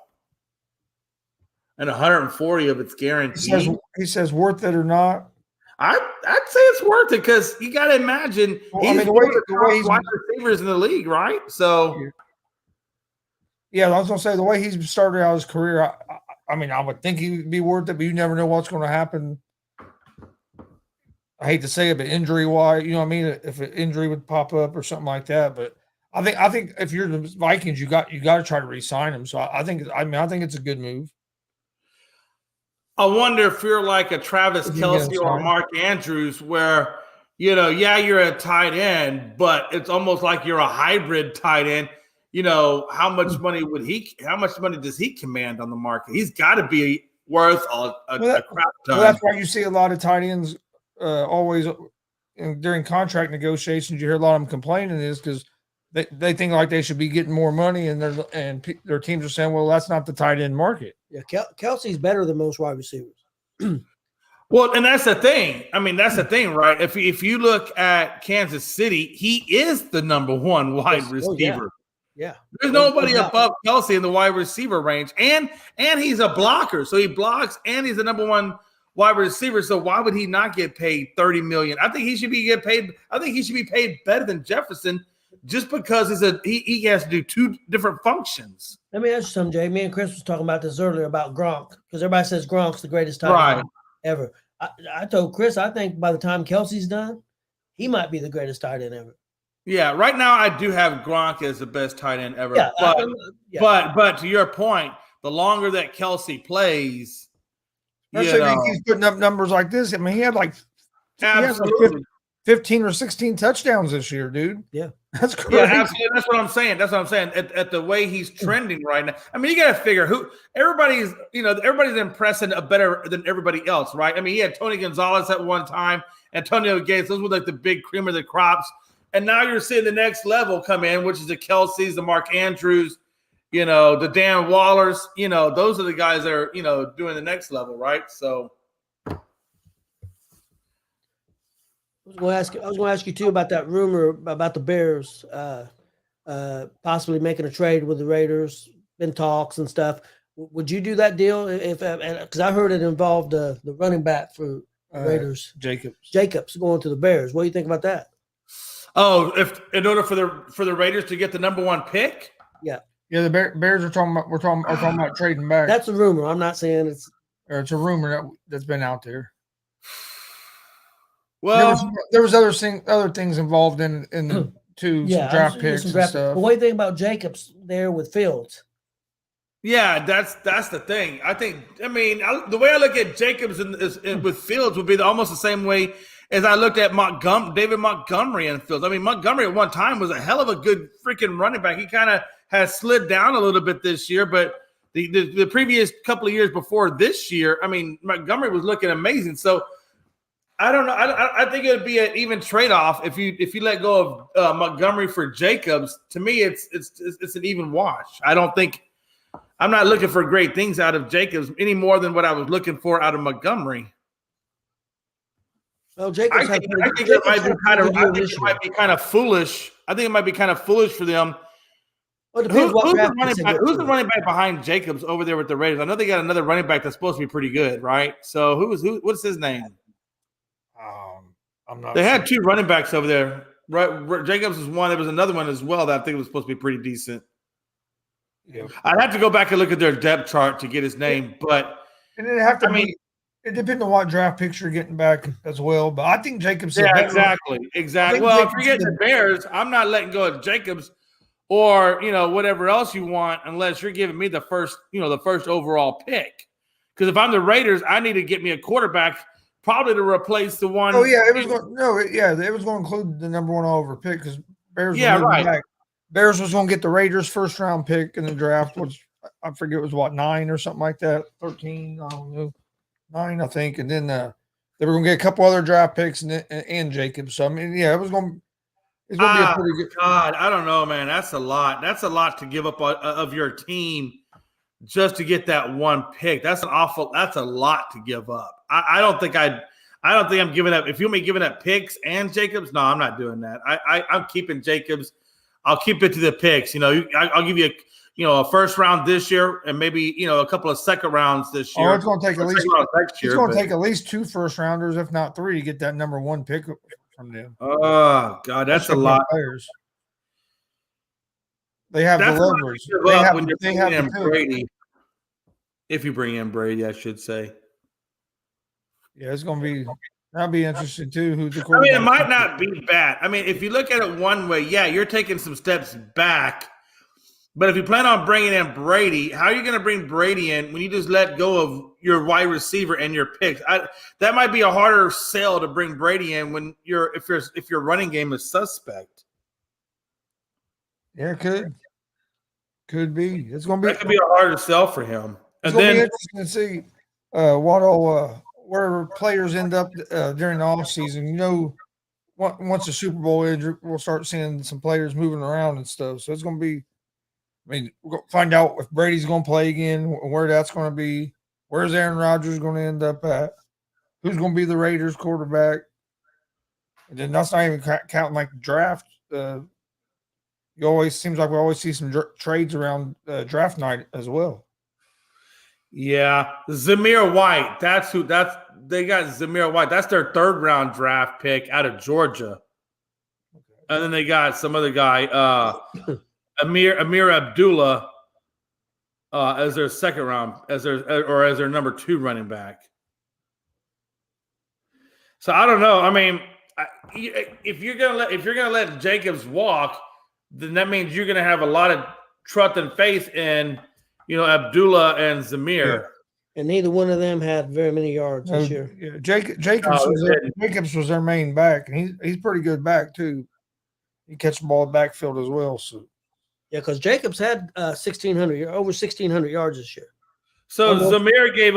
S2: And 140 of it's guaranteed.
S1: He says worth it or not.
S2: I'd say it's worth it, because you got to imagine he's one of the top wide receivers in the league, right? So
S1: yeah, I was gonna say the way he's started out his career, I would think he would be worth it, but you never know what's going to happen. I hate to say it, but injury-wise, if an injury would pop up or something like that. But I think if you're the Vikings, you got to try to re-sign him. So I think it's a good move.
S2: I wonder if you're like a Travis Kelce or Mark Andrews, where you're a tight end, but it's almost like you're a hybrid tight end. How much money does he command on the market? He's got to be worth a crap ton.
S1: Well, that's why you see a lot of tight ends always during contract negotiations. You hear a lot of them complaining is because they think like they should be getting more money, and their teams are saying, well, that's not the tight end market.
S3: Yeah, Kelsey's better than most wide receivers.
S2: Well, and that's the thing. I mean, that's the thing, right? If you look at Kansas City, he is the number one wide receiver.
S3: Yeah.
S2: There's nobody above Kelsey in the wide receiver range. And he's a blocker. So he blocks and he's the number one wide receiver. So why would he not get paid $30 million? I think he should be paid better than Jefferson just because he has to do two different functions.
S3: Let me ask you something, Jay. Me and Chris was talking about this earlier about Gronk, because everybody says Gronk's the greatest tight end ever. I told Chris, I think by the time Kelsey's done, he might be the greatest tight end ever.
S2: Yeah, right now I do have Gronk as the best tight end ever.
S3: Yeah,
S2: but to your point, the longer that Kelsey plays,
S1: especially if he's putting up numbers like this. I mean, he had like 15 or 16 touchdowns this year, dude.
S3: Yeah,
S1: that's crazy.
S2: Yeah, absolutely. That's what I'm saying. At the way he's trending right now. I mean, you got to figure everybody's impressing better than everybody else, right? I mean, he had Tony Gonzalez at one time, Antonio Gates. Those were like the big cream of the crops. And now you're seeing the next level come in, which is the Kelce's, the Mark Andrews, the Dan Wallers. Those are the guys that are, doing the next level, right? So
S3: I was going to ask you too about that rumor about the Bears possibly making a trade with the Raiders. Been talks and stuff. Would you do that deal if? Because I heard it involved the running back for the Raiders, Jacobs going to the Bears. What do you think about that?
S2: Oh, if in order for the Raiders to get the number one pick?
S3: Yeah.
S1: Yeah, the Bears are talking about trading back.
S3: That's a rumor. I'm not saying it's
S1: a rumor that's been out there.
S2: Well,
S1: there was other things involved in draft picks and stuff.
S3: But what do you think about Jacobs there with Fields?
S2: Yeah, that's the thing. The way I look at Jacobs with Fields would be almost the same way as I looked at David Montgomery and Fields. I mean, Montgomery at one time was a hell of a good freaking running back. He kind of has slid down a little bit this year, but the previous couple of years before this year, I mean, Montgomery was looking amazing. So I don't know. I think it would be an even trade-off if you let go of Montgomery for Jacobs. To me, it's an even wash. I'm not looking for great things out of Jacobs any more than what I was looking for out of Montgomery.
S3: Well, Jacobs,
S2: I think it might be kind of foolish. I think it might be kind of foolish for them.
S3: Well,
S2: who's the running back behind Jacobs over there with the Raiders? I know they got another running back that's supposed to be pretty good, right? So what's his name?
S1: I'm not.
S2: They had two running backs over there. Right, Jacobs was one. There was another one as well that I think was supposed to be pretty decent.
S1: Yeah.
S2: I'd have to go back and look at their depth chart to get his name, but
S1: it depends on what draft picks you're getting back as well. But I think Jacobs.
S2: Yeah, exactly. Well, if you're getting the Bears, I'm not letting go of Jacobs or whatever else you want unless you're giving me the first overall pick. Because if I'm the Raiders, I need to get me a quarterback probably to replace the one.
S1: Oh yeah, it was going to include the number one over pick because Bears.
S2: Yeah, right.
S1: Back. Bears was going to get the Raiders' first round pick in the draft, which I forget was 9 or something like that, 13. I don't know. 9, I think, and then they were going to get a couple other draft picks and Jacobs. So I mean, yeah, it's going to be a pretty good.
S2: God, I don't know, man. That's a lot. That's a lot to give up of your team just to get that one pick. That's a lot to give up. I don't think I'm giving up. If you want me giving up picks and Jacobs, no, I'm not doing that. I'm keeping Jacobs. I'll keep it to the picks. I'll give you a first round this year and maybe a couple of second rounds this year.
S1: Oh, it's going to take at least next year. It's going to take at least 2 first rounders, if not 3, to get that number one pick from them.
S2: Oh God, that's a lot.
S1: Players. They have the leverage. They have
S2: Brady. If you bring in Brady, I should say.
S1: Yeah, it's going to be. That'll be interesting too. Who's the quarterback?
S2: It might not be bad. I mean, if you look at it one way, yeah, you're taking some steps back. But if you plan on bringing in Brady, how are you going to bring Brady in when you just let go of your wide receiver and your picks? That might be a harder sell to bring Brady in when if your running game is suspect.
S1: Yeah, could be. It's going to be.
S2: That could be a harder sell for him.
S1: It's going to be interesting to see where players end up during the offseason. Once the Super Bowl ends, we'll start seeing some players moving around and stuff. So it's going to be. I mean, we're going to find out if Brady's going to play again, where that's going to be. Where's Aaron Rodgers going to end up at? who's going to be the Raiders quarterback. And then that's not even counting like the draft. You always seems like we always see some trades around draft night as well.
S2: Yeah, Zamir White. They got Zamir White. That's their 3rd round draft pick out of Georgia. And then they got some other guy, Amir Abdullah, as their 2nd round, as their number 2 running back. So I don't know. I mean, if you're gonna let Jacobs walk, then that means you're gonna have a lot of trust and faith in, Abdullah and Zamir.
S3: Yeah. And neither one of them had very many yards this year.
S1: Yeah, Jacobs was their main back, and he's pretty good back too. He catches the ball in the backfield as well. So
S3: yeah, because Jacobs had over 1,600 yards this year.
S2: So Zamir gave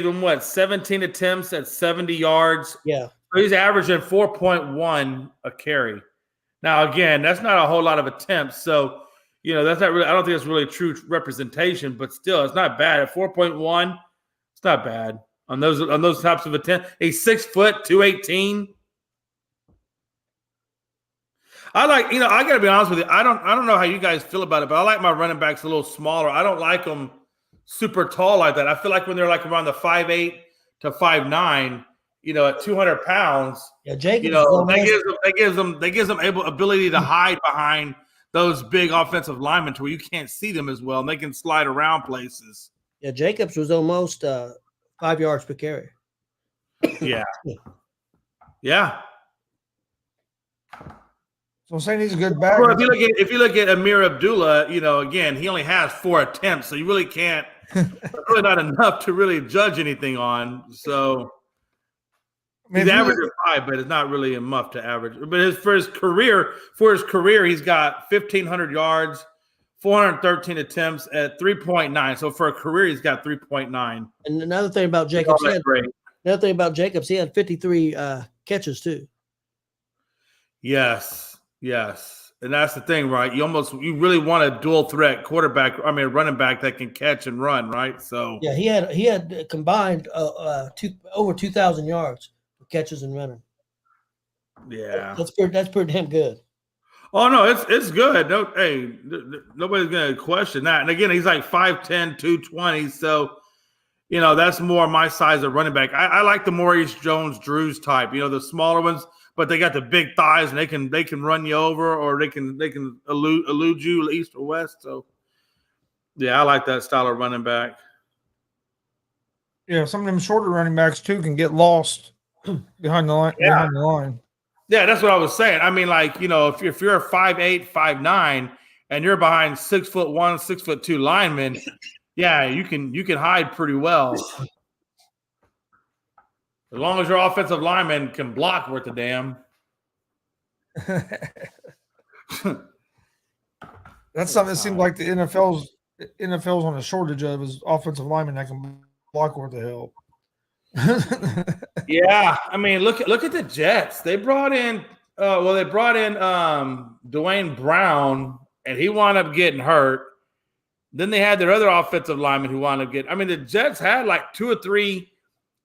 S2: him what, 17 attempts at 70 yards.
S3: Yeah,
S2: so he's averaging 4.1 a carry. Now again, that's not a whole lot of attempts, so that's not really. I don't think it's really true representation, but still, it's not bad at 4.1. It's not bad on those types of attempts. He's 6 foot, 218. I got to be honest with you. I don't know how you guys feel about it, but I like my running backs a little smaller. I don't like them super tall like that. I feel like when they're like around the 5'8" to 5'9", at 200 pounds,
S3: yeah, Jacobs,
S2: that gives them ability to hide behind those big offensive linemen to where you can't see them as well, and they can slide around places.
S3: Yeah, Jacobs was almost 5 yards per carry.
S2: Yeah. Yeah.
S1: So I'm saying he's a good back.
S2: Well, if you look at Amir Abdullah, again, he only has 4 attempts, so you really can't. Really not enough to really judge anything on. So he's averaging 5, but it's not really enough to average. But for his career, he's got 1,500 yards, 413 attempts at 3.9. So for a career, he's got 3.9.
S3: And another thing about Jacobs, he had 53 catches too.
S2: Yes. And that's the thing, right? You really want a dual threat running back that can catch and run, right? So
S3: yeah, he had combined over 2,000 yards for catches and running.
S2: Yeah,
S3: that's pretty damn good.
S2: Oh no, it's good. Nobody's gonna question that. And again, he's like 5'10", 220. So that's more my size of running back. I like the Maurice Jones-Drews type. The smaller ones. But they got the big thighs, and they can run you over, or they can elude you east or west. So, yeah, I like that style of running back.
S1: Yeah, some of them shorter running backs too can get lost behind the line.
S2: Yeah.
S1: Behind the line.
S2: Yeah, that's what I was saying. I mean, like if you're a 5'8", 5'9", and you're behind 6'1", 6'2" linemen, yeah, you can hide pretty well. As long as your offensive lineman can block worth a damn.
S1: That's something that seems like the NFL's on a shortage of is offensive linemen that can block worth the hell.
S2: Yeah, I mean, look at the Jets. They brought in Dwayne Brown, and he wound up getting hurt. Then they had their other offensive lineman who wound up getting. I mean, the Jets had like 2 or 3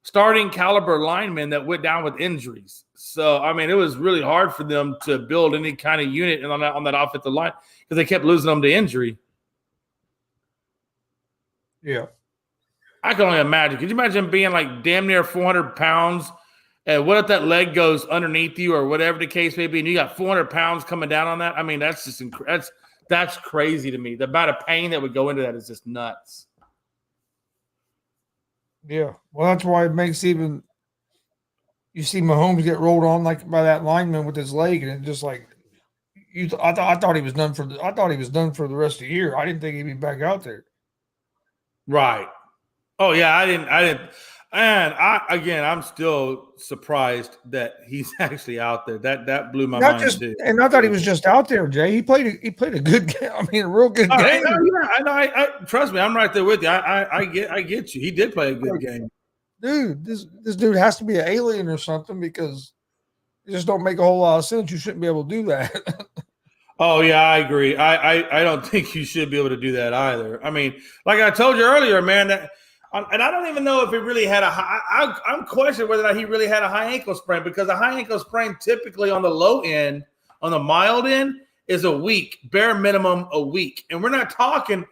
S2: starting caliber linemen that went down with injuries. So, I mean, it was really hard for them to build any kind of unit on that offensive line because they kept losing them to injury.
S1: Yeah.
S2: I can only imagine. Could you imagine being like damn near 400 pounds? And what if that leg goes underneath you or whatever the case may be, and you got 400 pounds coming down on that? I mean, that's just that's crazy to me. The amount of pain that would go into that is just nuts.
S1: Yeah, well, that's why it makes you see Mahomes get rolled on like by that lineman with his leg, and it just like I thought he was done for the rest of the year. I didn't think he'd be back out there.
S2: Right. Oh yeah, I didn't. And I'm still surprised that he's actually out there. That blew my mind too.
S1: And I thought he was just out there, Jay. He played a good game. I mean, a real good game.
S2: I know. I trust me. I'm right there with you. I get you. He did play a good game.
S1: Dude, this dude has to be an alien or something because it just don't make a whole lot of sense. You shouldn't be able to do that.
S2: Oh yeah, I agree. I don't think you should be able to do that either. I mean, like I told you earlier, man, that And I don't even know if he really had a high. I'm questioning whether or not he really had a high ankle sprain, because a high ankle sprain typically on the low end, on the mild end, is a week, bare minimum a week. And we're not talking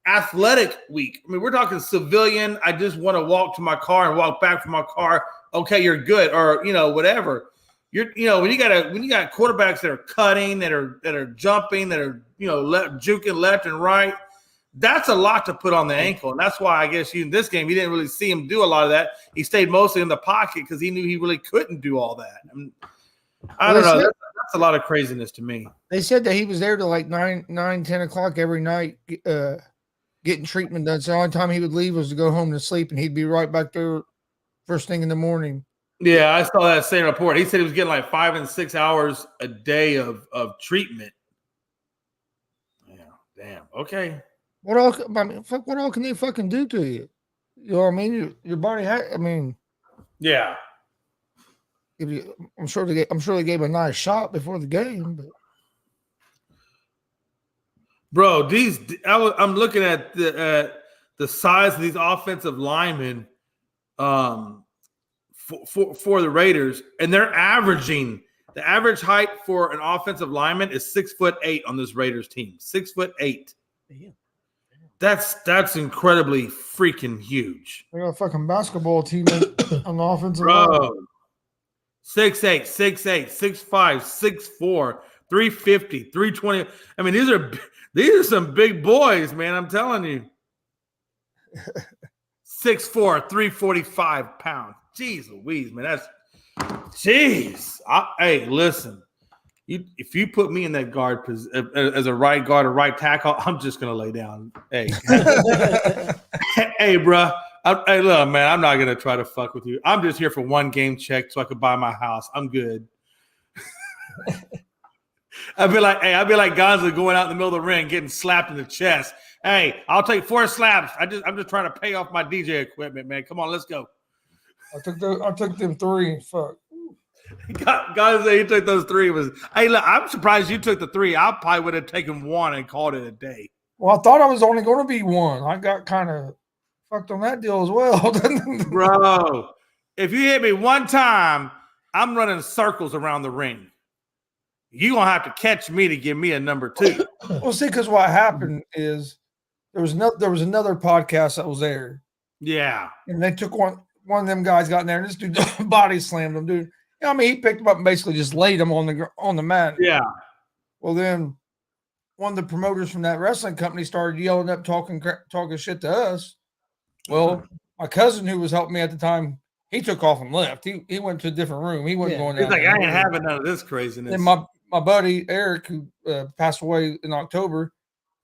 S2: athletic week. I mean, we're talking civilian. I just want to walk to my car and walk back from my car. Okay, you're good, or whatever. When you got quarterbacks that are cutting, that are jumping, that are juking left and right. That's a lot to put on the ankle, and that's why I guess in this game you didn't really see him do a lot of that. He stayed mostly in the pocket because he knew he really couldn't do all that. I don't know. That's a lot of craziness to me.
S1: They said that he was there till like 9, 10 o'clock every night, getting treatment done. So the only time he would leave was to go home to sleep, and he'd be right back there first thing in the morning.
S2: Yeah, I saw that same report. He said he was getting like 5 and 6 hours a day of treatment. Yeah, damn. Okay.
S1: What all? I mean, fuck. What all can they fucking do to you? You know what I mean? Your body.
S2: Yeah.
S1: I'm sure they gave him a nice shot before the game, but
S2: bro, I'm looking at the size of these offensive linemen, for the Raiders, and they're averaging. The average height for an offensive lineman is 6'8" on this Raiders team. 6'8".
S3: Yeah.
S2: That's incredibly freaking huge.
S1: they got a fucking basketball team on the offensive
S2: Bro.
S1: line.
S2: 6'8", 6'5", 6'4", 350, 320. I mean, these are some big boys, man. I'm telling you. 6'4", 345 pounds. Jeez Louise, man. Hey, listen. If you put me in that guard as a right guard or right tackle, I'm just gonna lay down. Hey, hey, bro. Hey, look, man. I'm not gonna try to fuck with you. I'm just here for one game check so I could buy my house. I'm good. I'd be like Gonzo going out in the middle of the ring, getting slapped in the chest. Hey, I'll take 4 slaps. I'm just trying to pay off my DJ equipment, man. Come on, let's go.
S1: I took them 3. Fuck.
S2: Gonzo, you took those 3. Hey, look, I'm surprised you took the 3. I probably would have taken 1 and called it a day.
S1: Well, I thought I was only going to be 1. I got kind of fucked on that deal as well.
S2: Bro, if you hit me 1 time, I'm running circles around the ring. You're going to have to catch me to give me a number 2.
S1: Well, see, because what happened is there was another podcast that was there.
S2: Yeah.
S1: And they took one of them guys got in there, and this dude body slammed him, dude. I mean, he picked him up and basically just laid him on the mat.
S2: Yeah.
S1: Well, then one of the promoters from that wrestling company started yelling up, talking shit to us. Well, my cousin who was helping me at the time, he took off and left. He went to a different room. He wasn't going down.
S2: He's like, I ain't having none of this craziness.
S1: And my buddy Eric, who passed away in October,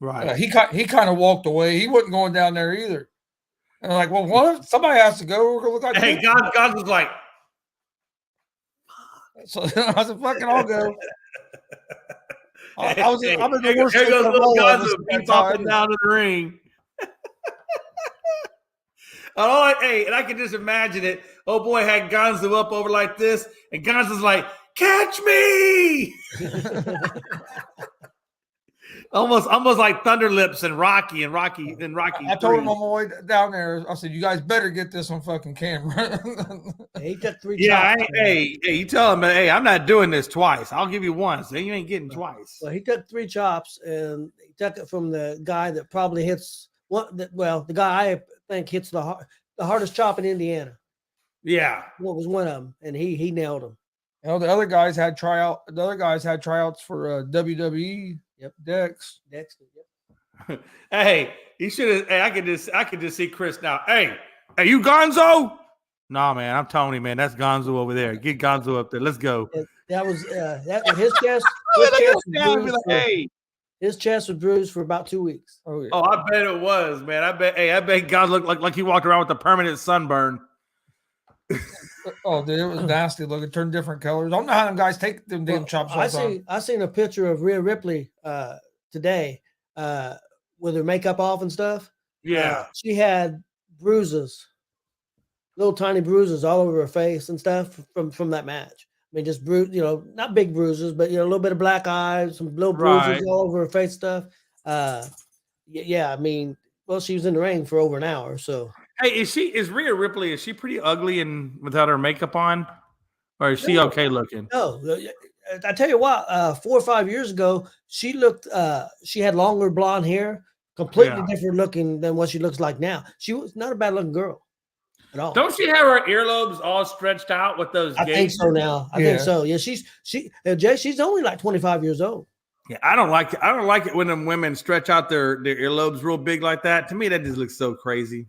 S2: right?
S1: He kind of walked away. He wasn't going down there either. And I'm like, well, what? Somebody has to go. We're gonna look like
S2: hey, God was like.
S1: So I said, "Fucking, I'll go." I'm in the worst
S2: shape
S1: of the world.
S2: Keep popping down to the ring. And I can just imagine it. Oh boy, had Gonzo up over like this, and Gonzo's like, "Catch me!" almost like Thunder Lips and Rocky.
S1: I told him on my way down there. I said, "You guys better get this on fucking camera."
S3: He took 3
S2: chops.
S3: chops.
S2: Hey, you tell him, hey, I'm not doing this twice. I'll give you 1, so you ain't getting twice.
S3: Well, he took 3 chops, and he took it from the guy that probably hits the guy I think hits the hardest chop in Indiana.
S2: Yeah,
S3: what was one of them, and he nailed him.
S1: The other guys had tryouts for WWE. Yep, Dex.
S3: Yep.
S2: Hey, he should have. Hey, I could just see Chris now. Hey, you Gonzo? Nah, man, I'm Tony, man. That's Gonzo over there. Get Gonzo up there. Let's go.
S3: That was his chest. His chest was bruised for about 2 weeks.
S2: Oh, yeah. I bet it was, man. I bet Gonzo looked like he walked around with a permanent sunburn.
S1: Oh, dude, it was nasty looking. Turned different colors. I don't know how them guys take them damn chops.
S3: I seen a picture of Rhea Ripley today with her makeup off and stuff.
S2: Yeah,
S3: she had bruises, little tiny bruises all over her face and stuff from that match. I mean, just not big bruises, but a little bit of black eyes, some little bruises all over her face stuff. Yeah. I mean, well, she was in the ring for over an hour, so.
S2: Hey, is Rhea Ripley? Is she pretty ugly and without her makeup on, or is she
S3: No.
S2: okay looking?
S3: No, I tell you what, 4 or 5 years ago, she looked. She had longer blonde hair, completely different looking than what she looks like now. She was not a bad looking girl at all.
S2: Don't she have her earlobes all stretched out with those?
S3: I think so now. I think so. Yeah, Jay. She's only like 25 years old.
S2: Yeah, I don't like it. I don't like it when them women stretch out their earlobes real big like that. To me, that just looks so crazy.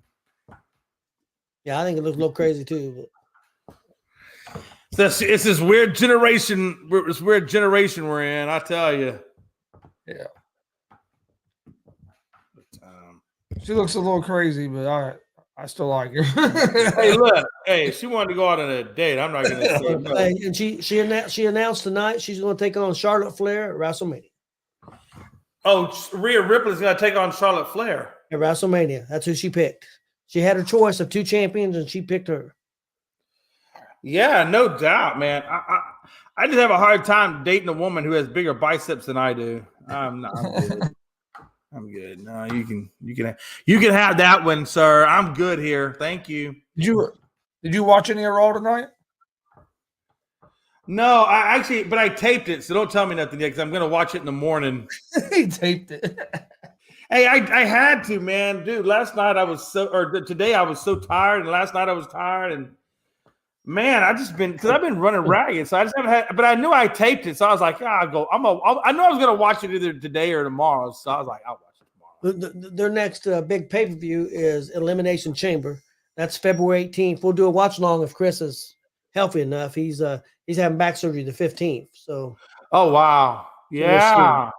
S3: Yeah, I think it looks a little crazy too.
S2: But. It's this weird generation. This weird generation we're in. I tell you.
S1: Yeah. She looks a little crazy, but I still like her.
S2: Hey, look. Hey, she wanted to go out on a date. I'm not going to say no.
S3: And she announced tonight she's going to take on Charlotte Flair at WrestleMania.
S2: Oh, Rhea Ripley's going to take on Charlotte Flair
S3: at WrestleMania. That's who she picked. She had her choice of 2 champions, and she picked her.
S2: Yeah, no doubt, man. I just have a hard time dating a woman who has bigger biceps than I do. I'm good. I'm good. No, you can have that one, sir. I'm good here. Thank you.
S1: Did you watch any of Raw tonight?
S2: No, I taped it, so don't tell me nothing yet because I'm gonna watch it in the morning.
S1: He taped it.
S2: Hey, I had to, man, dude. Today I was so tired, and last night I was tired, and man, I've been running ragged, so I just haven't had. But I knew I taped it, so I was like, I know I was gonna watch it either today or tomorrow, so I was like, I'll watch it tomorrow.
S3: Their next big pay-per-view is Elimination Chamber. That's February 18th. We'll do a watch along if Chris is healthy enough. He's having back surgery the 15th. So.
S2: Oh wow! Yeah,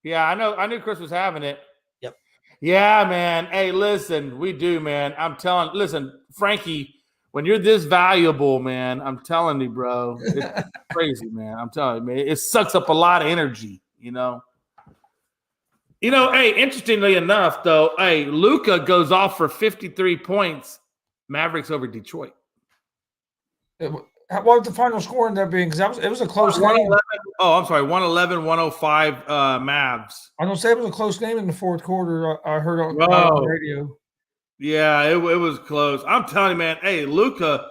S2: yeah. I knew Chris was having it.
S3: Yep.
S2: Yeah, man. Hey, listen, we do, man. Listen, Frankie. When you're this valuable, man, I'm telling you, bro, it's crazy, man. I'm telling you, man, it sucks up a lot of energy, you know. Hey, interestingly enough, though, hey, Luka goes off for 53 points. Mavericks over Detroit.
S1: What was the final score in that being? Because it was a close game.
S2: Oh, I'm sorry, 111-105 Mavs.
S1: I don't say it was a close game in the fourth quarter. I heard on the radio.
S2: Yeah, it was close. I'm telling you, man. Hey, Luka,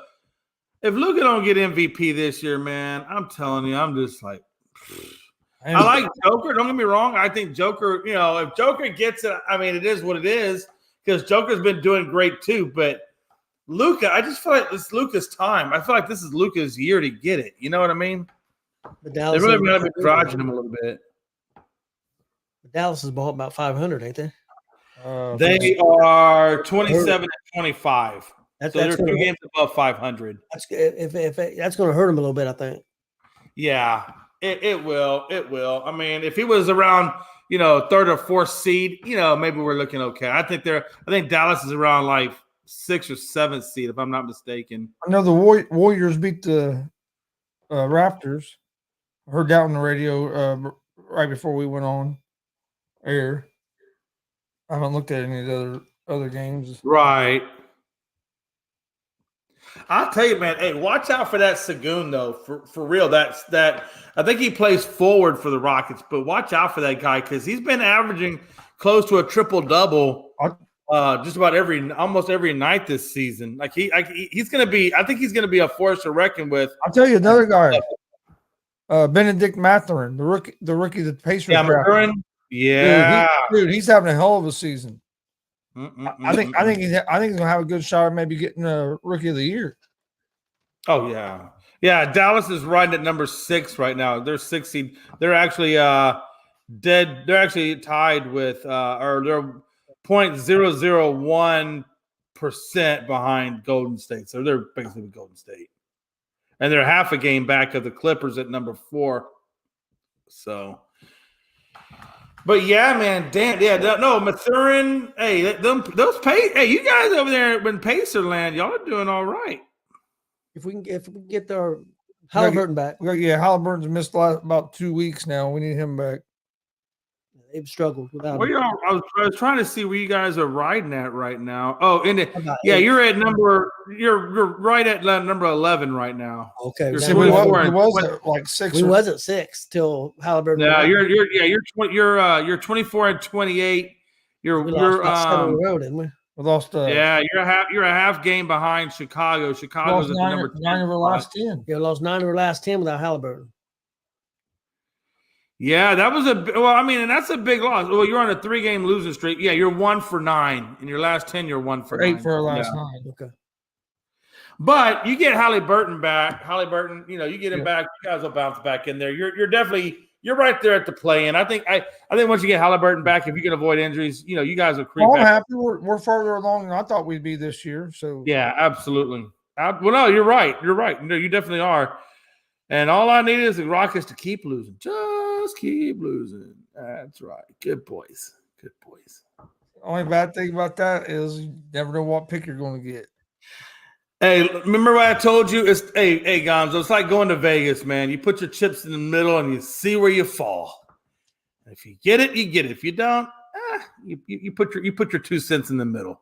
S2: if Luka don't get MVP this year, man, I'm telling you, I'm just like, I like Joker. Don't get me wrong. I think Joker, if Joker gets it, I mean, it is what it is because Joker's been doing great too. But Luka, I just feel like it's Luka's time. I feel like this is Luka's year to get it. You know what I mean? They're really going to be dodging him a little bit.
S3: Dallas is about 500, ain't they?
S2: They are 27-25. So they're 2 games above 500.
S3: That's going to hurt him a little bit, I think.
S2: Yeah, it will. It will. I mean, if he was around, 3rd or 4th seed, maybe we're looking okay. I think Dallas is around like 6th or 7th seed, if I'm not mistaken.
S1: I know the Warriors beat the Raptors. I heard that on the radio right before we went on air. I haven't looked at any of the other games.
S2: Right. I'll tell you, man. Hey, watch out for that Sagoon, though. For real, that. I think he plays forward for the Rockets, but watch out for that guy because he's been averaging close to a triple-double just about almost every night this season. Like he's going to be. I think he's going to be a force to reckon with.
S1: I'll tell you another guy, Benedict Mathurin, the rookie that the Pacers drafted.
S2: Yeah,
S1: dude, he's having a hell of a season. I think he's gonna have a good shot at maybe getting a Rookie of the Year.
S2: Oh yeah. Dallas is riding at number 6 right now. They're 6 seed. They're actually dead. They're actually tied with or they're 0.001% behind Golden State. So they're basically Golden State, and they're half a game back of the Clippers at number 4. So. But yeah, man, damn, yeah, no, Mathurin, hey, hey, you guys over there in Pacerland, y'all are doing all right.
S3: If we can get our Halliburton back,
S1: yeah, Halliburton's missed about 2 weeks now. We need him back.
S3: They've struggled without him.
S2: I was trying to see where you guys are riding at right now. Oh, you're at you're right at number 11 right now.
S3: Okay,
S1: we was at like 6.
S3: We was at 6 till Halliburton.
S2: Yeah, you're 24 and 28.
S3: We lost 7 in a row, didn't we?
S1: We lost.
S2: Yeah, you're a half game behind Chicago. Chicago's at the number 10
S1: nine of our
S2: spot.
S1: last 10.
S3: Yeah, lost 9 of our last 10 without Halliburton.
S2: Yeah, that was and that's a big loss. Well, you're on a 3-game losing streak. Yeah, you're 1 for 9. In your last 10, you're 1 for 9.
S1: 8 for our last 9.
S3: Okay.
S2: But you get Halliburton back. Halliburton, you get him back. You guys will bounce back in there. You're definitely right there at the play-in. I think once you get Halliburton back, if you can avoid injuries, you guys will creep
S1: I'm
S2: back.
S1: happy. We're further along than I thought we'd be this year. So
S2: Yeah, absolutely. Well, no, you're right. You're right. No, you definitely are. And all I need is the Rockets to keep losing. Just keep losing. That's right. Good boys. Good boys.
S1: only bad thing about that is you never know what pick you're going to get.
S2: Hey, remember what I told you? Hey, Gonzo, it's like going to Vegas, man. You put your chips in the middle and you see where you fall. If you get it, you get it. If you don't, you put your 2 cents in the middle.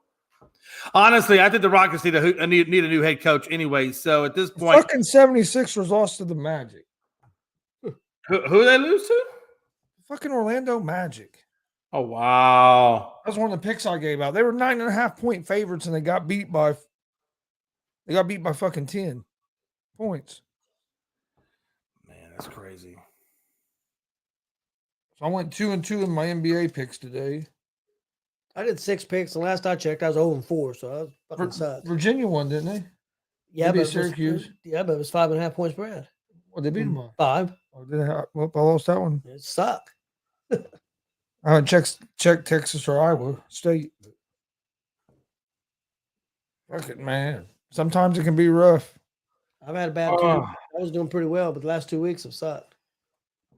S2: Honestly, I think the Rockets need a new head coach anyway. So at this point,
S1: Fucking 76ers lost to the Magic.
S2: who they lose to?
S1: Fucking Orlando Magic.
S2: Oh wow,
S1: That was one of the picks I gave out. They were 9.5-point favorites and they got beat by fucking 10 points.
S2: man, that's crazy.
S1: So I went 2-2 in my NBA picks today.
S3: I did 6 picks, and last I checked, I was 0-4, so I was fucking sucked.
S1: Virginia won, didn't they?
S3: Yeah,
S1: Maybe
S3: but
S1: Syracuse.
S3: But it was 5.5 point spread.
S1: Well, they beat them by
S3: 5.
S1: Oh, did I? Well, I lost that one.
S3: It sucked.
S1: I haven't checked Texas or Iowa State. Fuck it, man. Sometimes it can be rough.
S3: I've had a bad 2 weeks. I was doing pretty well, but the last 2 weeks have sucked.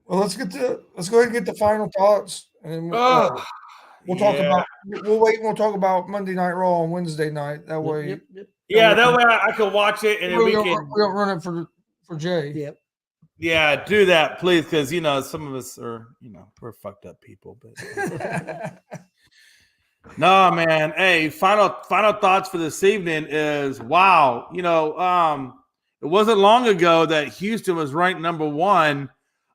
S1: Well, let's go ahead and get the final thoughts, and then we'll talk about. We'll wait. And we'll talk about Monday Night Raw on Wednesday night. That way,
S3: Yep.
S2: Yeah, that way I can watch it and then
S1: we don't run it for Jay.
S3: Yep.
S2: Yeah, do that, please, because some of us are, we're fucked up people. But no, man. Hey, final thoughts for this evening is wow. It wasn't long ago that Houston was ranked number 1 in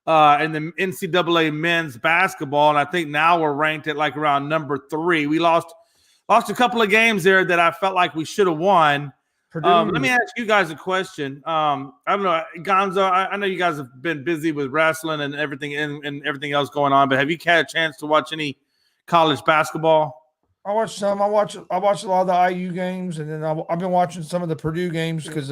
S2: the NCAA men's basketball, and I think now we're ranked at like around number 3. We lost a couple of games there that I felt like we should have won. Let me ask you guys a question. I don't know, Gonzo. I know you guys have been busy with wrestling and everything and everything else going on, but have you had a chance to watch any college basketball?
S1: I watched some. I watched a lot of the IU games, and then I've been watching some of the Purdue games because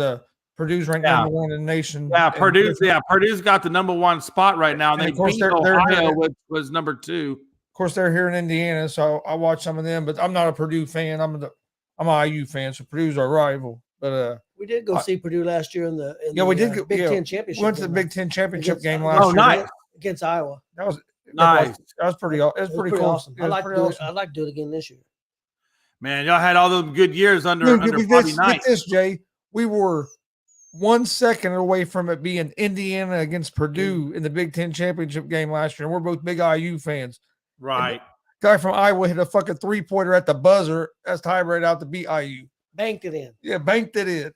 S1: Purdue's ranked number 1 in the nation.
S2: Yeah, Purdue's got the number 1 spot right now, and they beat Ohio, which was number 2.
S1: Of course, they're here in Indiana, so I watch some of them. But I'm not a Purdue fan. I'm an IU fan, so Purdue's our rival. But
S3: we did go see Purdue last year in the
S1: we did
S3: Big Ten championship.
S1: We went to the Big Ten championship game
S3: last
S1: year.
S3: Oh, nice. Against Iowa.
S1: That was
S2: nice.
S1: That was pretty. It was pretty cool.
S3: Awesome. I'd like to do it again this year.
S2: Man, y'all had all those good years under Bobby Knight.
S1: Get this, Jay. We were 1 second away from it being Indiana against Purdue in the Big Ten championship game last year. And we're both big IU fans.
S2: Right.
S1: Guy from Iowa hit a fucking 3-pointer at the buzzer as tiebreak out to beat IU.
S3: Banked it in.
S1: Yeah, banked it in.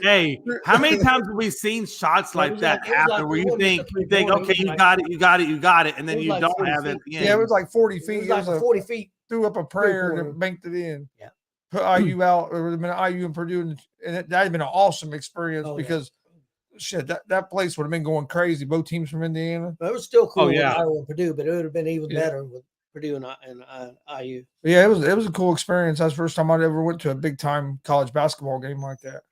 S2: Hey, how many times have we seen shots like that happen where you think, okay, you got it, and then you don't have it at the end?
S1: Yeah, it was like 40 feet.
S3: It was like 40 feet.
S1: Threw up a prayer and banked it in.
S3: Yeah.
S1: Put IU out. It would have been IU and Purdue, and that had been an awesome experience because shit, that place would have been going crazy. Both teams from Indiana.
S3: But it was still cool with Iowa and Purdue, but it would have been even better with Purdue and IU.
S1: Yeah, it was a cool experience. That's the first time I'd ever went to a big time college basketball game like that.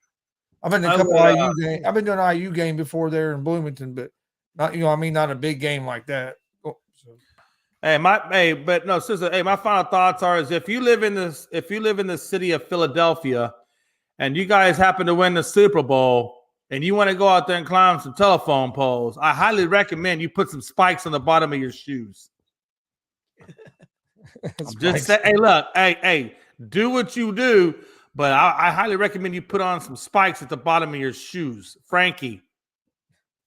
S1: I've been to a couple IU games. I've been to an IU game before there in Bloomington, but not not a big game like that.
S2: My final thoughts are is if you live in the city of Philadelphia and you guys happen to win the Super Bowl and you want to go out there and climb some telephone poles, I highly recommend you put some spikes on the bottom of your shoes. Just say, hey, do what you do, but I highly recommend you put on some spikes at the bottom of your shoes. Frankie,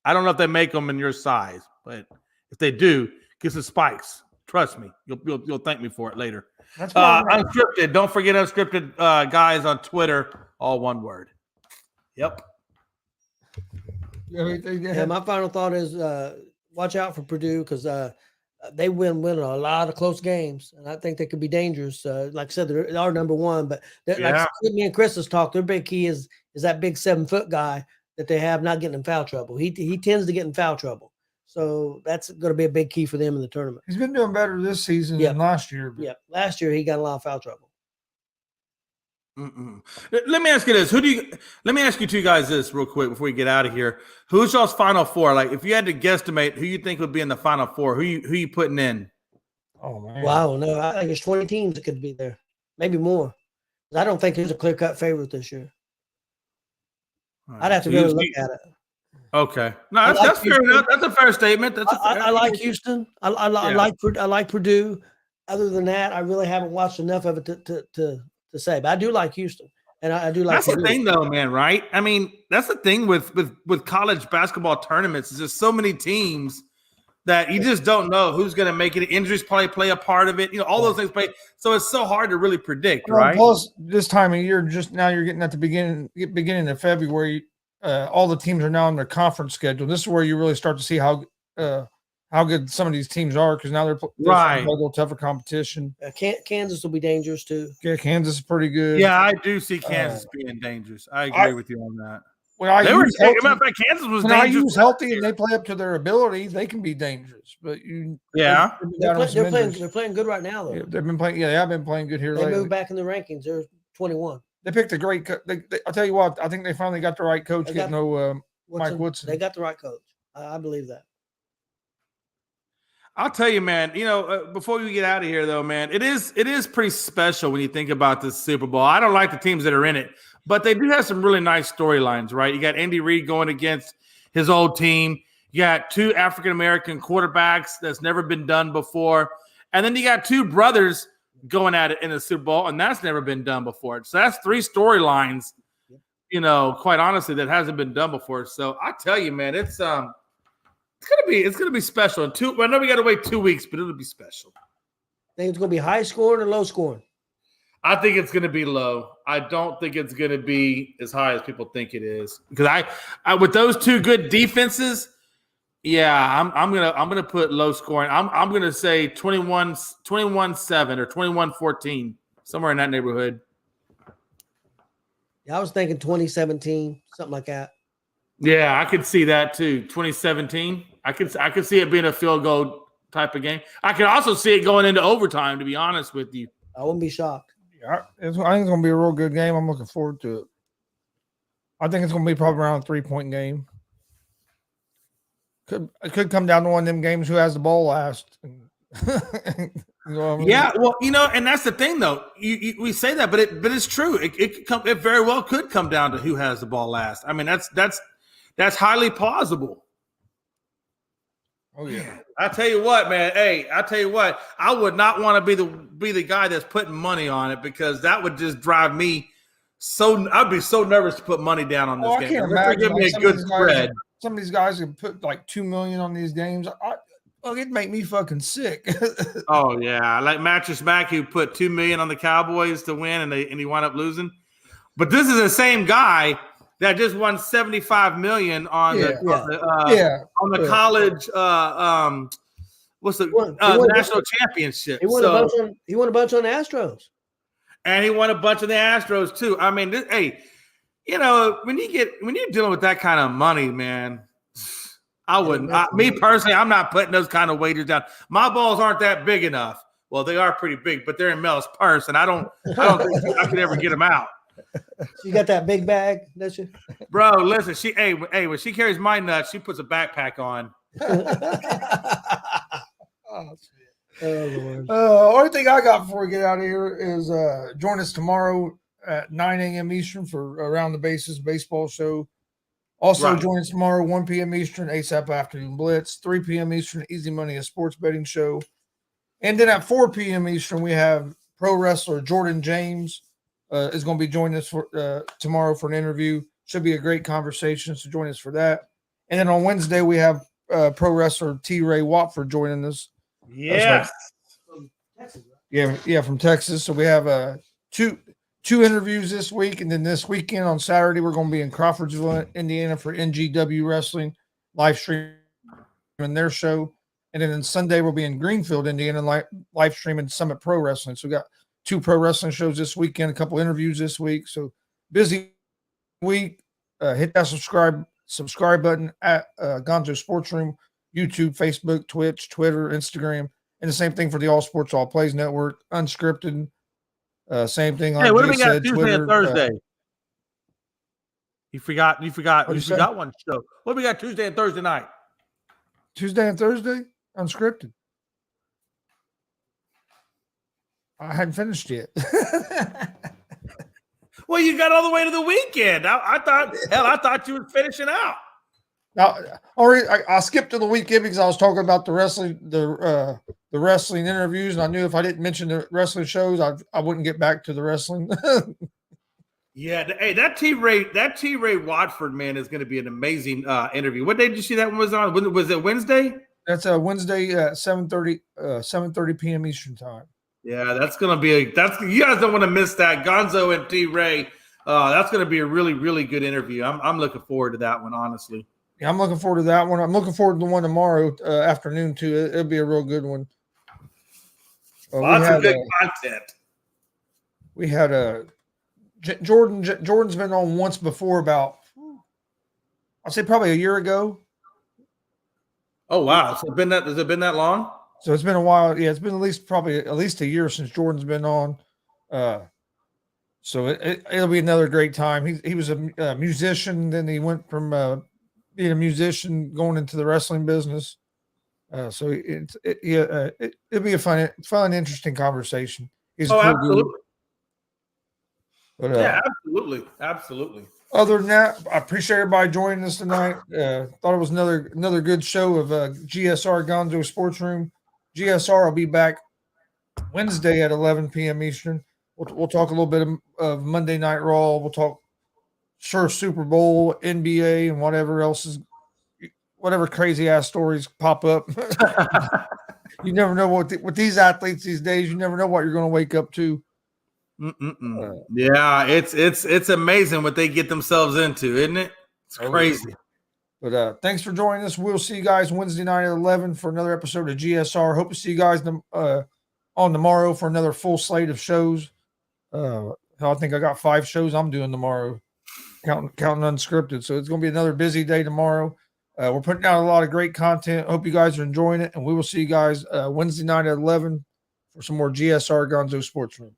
S2: I don't know if they make them in your size, but if they do, get some spikes. Trust me, you'll thank me for it later. Unscripted. Don't forget unscripted guys on Twitter. All one word. Yep.
S3: Yeah, my final thought is watch out for Purdue because They win a lot of close games, and I think they could be dangerous. Like I said, they are number one, but like me and Chris has talked, their big key is that big 7-foot guy that they have not getting in foul trouble. He tends to get in foul trouble, so that's going to be a big key for them in the tournament.
S1: He's been doing better this season than last year.
S3: Yeah, last year he got a lot of foul trouble.
S2: Let me ask you this. Let me ask you two guys this real quick before we get out of here. Who's y'all's final four? Like, if you had to guesstimate who you think would be in the final four, who you putting in?
S1: Oh man!
S3: Wow, no, I think there's 20 teams that could be there, maybe more. I don't think there's a clear-cut favorite this year. Right. I'd have to really look at it.
S2: Okay, no, that's fair enough. That's a fair statement.
S3: I like Houston. I like Purdue. Other than that, I really haven't watched enough of it to say, but I do like Houston, and I do like.
S2: That's the thing, though, man. Right? I mean, that's the thing with college basketball tournaments. Is there's so many teams that you just don't know who's going to make it. Injuries probably play a part of it. You know, all those things play. So it's so hard to really predict, right?
S1: Plus, this time of year, just now you're getting at the beginning of February. All the teams are now on their conference schedule. This is where you really start to see how good some of these teams are, because now they're a little tougher competition.
S3: Kansas will be dangerous too.
S1: Yeah, Kansas is pretty good.
S2: Yeah, I do see Kansas being dangerous. I agree with you on that.
S1: When
S2: Kansas was dangerous.
S1: When IU's healthy and they play up to their ability, they can be dangerous. But
S3: they're playing good right now though.
S1: Yeah, they've been playing. Yeah, they have been playing good here.
S3: They moved back in the rankings. They're 21.
S1: They picked a great. I'll tell you what. I think they finally got the right coach. Mike Woodson.
S3: They got the right coach. I believe that.
S2: I'll tell you, man, before we get out of here, though, man, it is pretty special when you think about this Super Bowl. I don't like the teams that are in it, but they do have some really nice storylines, right? You got Andy Reid going against his old team. You got two African-American quarterbacks that's never been done before. And then you got two brothers going at it in the Super Bowl, and that's never been done before. So that's three storylines, quite honestly, that hasn't been done before. So I tell you, man, it's gonna be special. I know we got to wait 2 weeks, but it'll be special.
S3: Think it's gonna be high scoring or low scoring?
S2: I think it's gonna be low. I don't think it's gonna be as high as people think it is, because I with those two good defenses, yeah, I'm gonna put low scoring. I'm gonna say 21-7 or 21-14, somewhere in that neighborhood.
S3: Yeah, I was thinking 2017, something like that.
S2: Yeah, I could see that too. 2017. I could see it being a field goal type of game. I could also see it going into overtime, to be honest with you.
S3: I wouldn't be shocked.
S1: Yeah, I think it's going to be a real good game. I'm looking forward to it. I think it's going to be probably around a 3-point game. It could come down to one of them games who has the ball last.
S2: Yeah, well, and that's the thing, though. We say that, but it's true. It very well could come down to who has the ball last. I mean, that's highly plausible.
S1: Oh yeah.
S2: I tell you what, man. Hey, I would not want to be the guy that's putting money on it, because that would just drive me I'd be so nervous to put money down on this game.
S1: I can't imagine.
S2: Give me a good spread.
S1: Some of these guys can put like $2 million on these games. It'd make me fucking sick.
S2: Oh yeah, like Mattress Mac, who put $2 million on the Cowboys to win, and he wound up losing. But this is the same guy that just won $75 million on the college national championship.
S3: He won a bunch on the Astros,
S2: and he won a bunch on the Astros too. I mean, when you're dealing with that kind of money, man, I wouldn't. Me personally, I'm not putting those kind of wagers down. My balls aren't that big enough. Well, they are pretty big, but they're in Mel's purse, and I don't think I could ever get them out.
S3: You got that big bag, don't you?
S2: Bro, listen, when she carries my nuts, she puts a backpack on.
S1: Oh, shit. Only thing I got before we get out of here is join us tomorrow at 9 a.m. Eastern for Around the Bases baseball show. Also join us tomorrow, 1 p.m. Eastern, ASAP Afternoon Blitz, 3 p.m. Eastern, Easy Money, a sports betting show. And then at 4 p.m. Eastern, we have pro wrestler Jordan James is going to be joining us for tomorrow for an interview. Should be a great conversation, so join us for that. And then on Wednesday, we have pro wrestler T. Ray Watford joining us.
S2: Yes.
S3: From Texas, right?
S1: Yeah, from Texas. So we have two interviews this week, and then this weekend on Saturday, we're going to be in Crawfordsville, Indiana for NGW Wrestling live streaming their show. And then on Sunday, we'll be in Greenfield, Indiana, live streaming Summit Pro Wrestling. So we got 2 pro wrestling shows this weekend, a couple interviews this week. So busy week. Hit that subscribe button at Gonzo Sports Room, YouTube, Facebook, Twitch, Twitter, Instagram. And the same thing for the All Sports All Plays Network, unscripted. Same thing.
S2: Hey, what do we got
S1: said,
S2: Tuesday
S1: Twitter,
S2: and Thursday? You forgot
S1: What'd you say?
S2: one show. What do we got Tuesday and Thursday night?
S1: Tuesday and Thursday, unscripted. I hadn't finished yet.
S2: Well, you got all the way to the weekend. I thought you were finishing out.
S1: Now, I skipped to the weekend because I was talking about the wrestling interviews, and I knew if I didn't mention the wrestling shows, I wouldn't get back to the wrestling.
S2: Yeah, hey, that T. Ray Watford man is going to be an amazing interview. What day did you see that one was on? Was it Wednesday?
S1: That's a Wednesday at 7:30 p.m. Eastern time.
S2: Yeah, that's going to be you guys don't want to miss that. Gonzo and T. Ray. That's going to be a really, really good interview. I'm looking forward to that one, honestly.
S1: Yeah, I'm looking forward to that one. I'm looking forward to the one tomorrow afternoon too. It'll be a real good one.
S2: Lots of good content.
S1: We had Jordan's been on once before, about I'll say probably a year ago.
S2: Oh wow! So has it been that long?
S1: So it's been a while. Yeah, it's been at least a year since Jordan's been on. So it'll be another great time. He was a musician, then he went from being a musician going into the wrestling business. So it'll be a fun, interesting conversation. He's
S2: absolutely.
S1: Dude. But,
S2: yeah, absolutely.
S1: Other than that, I appreciate everybody joining us tonight. Thought it was another good show of G.S.R. Gonzo Sports Room. G.S.R. will be back Wednesday at 11 p.m. Eastern. We'll talk a little bit of Monday Night Raw. We'll talk Super Bowl, NBA, and whatever crazy ass stories pop up. You never know with these athletes these days. You never know what you're going to wake up to.
S2: Yeah, it's amazing what they get themselves into, isn't it? It's crazy.
S1: But thanks for joining us. We'll see you guys Wednesday night at 11 for another episode of GSR. Hope to see you guys on tomorrow for another full slate of shows. I think I got 5 shows I'm doing tomorrow, counting unscripted. So it's going to be another busy day tomorrow. We're putting out a lot of great content. Hope you guys are enjoying it, and we will see you guys Wednesday night at 11 for some more GSR Gonzo Sports Room.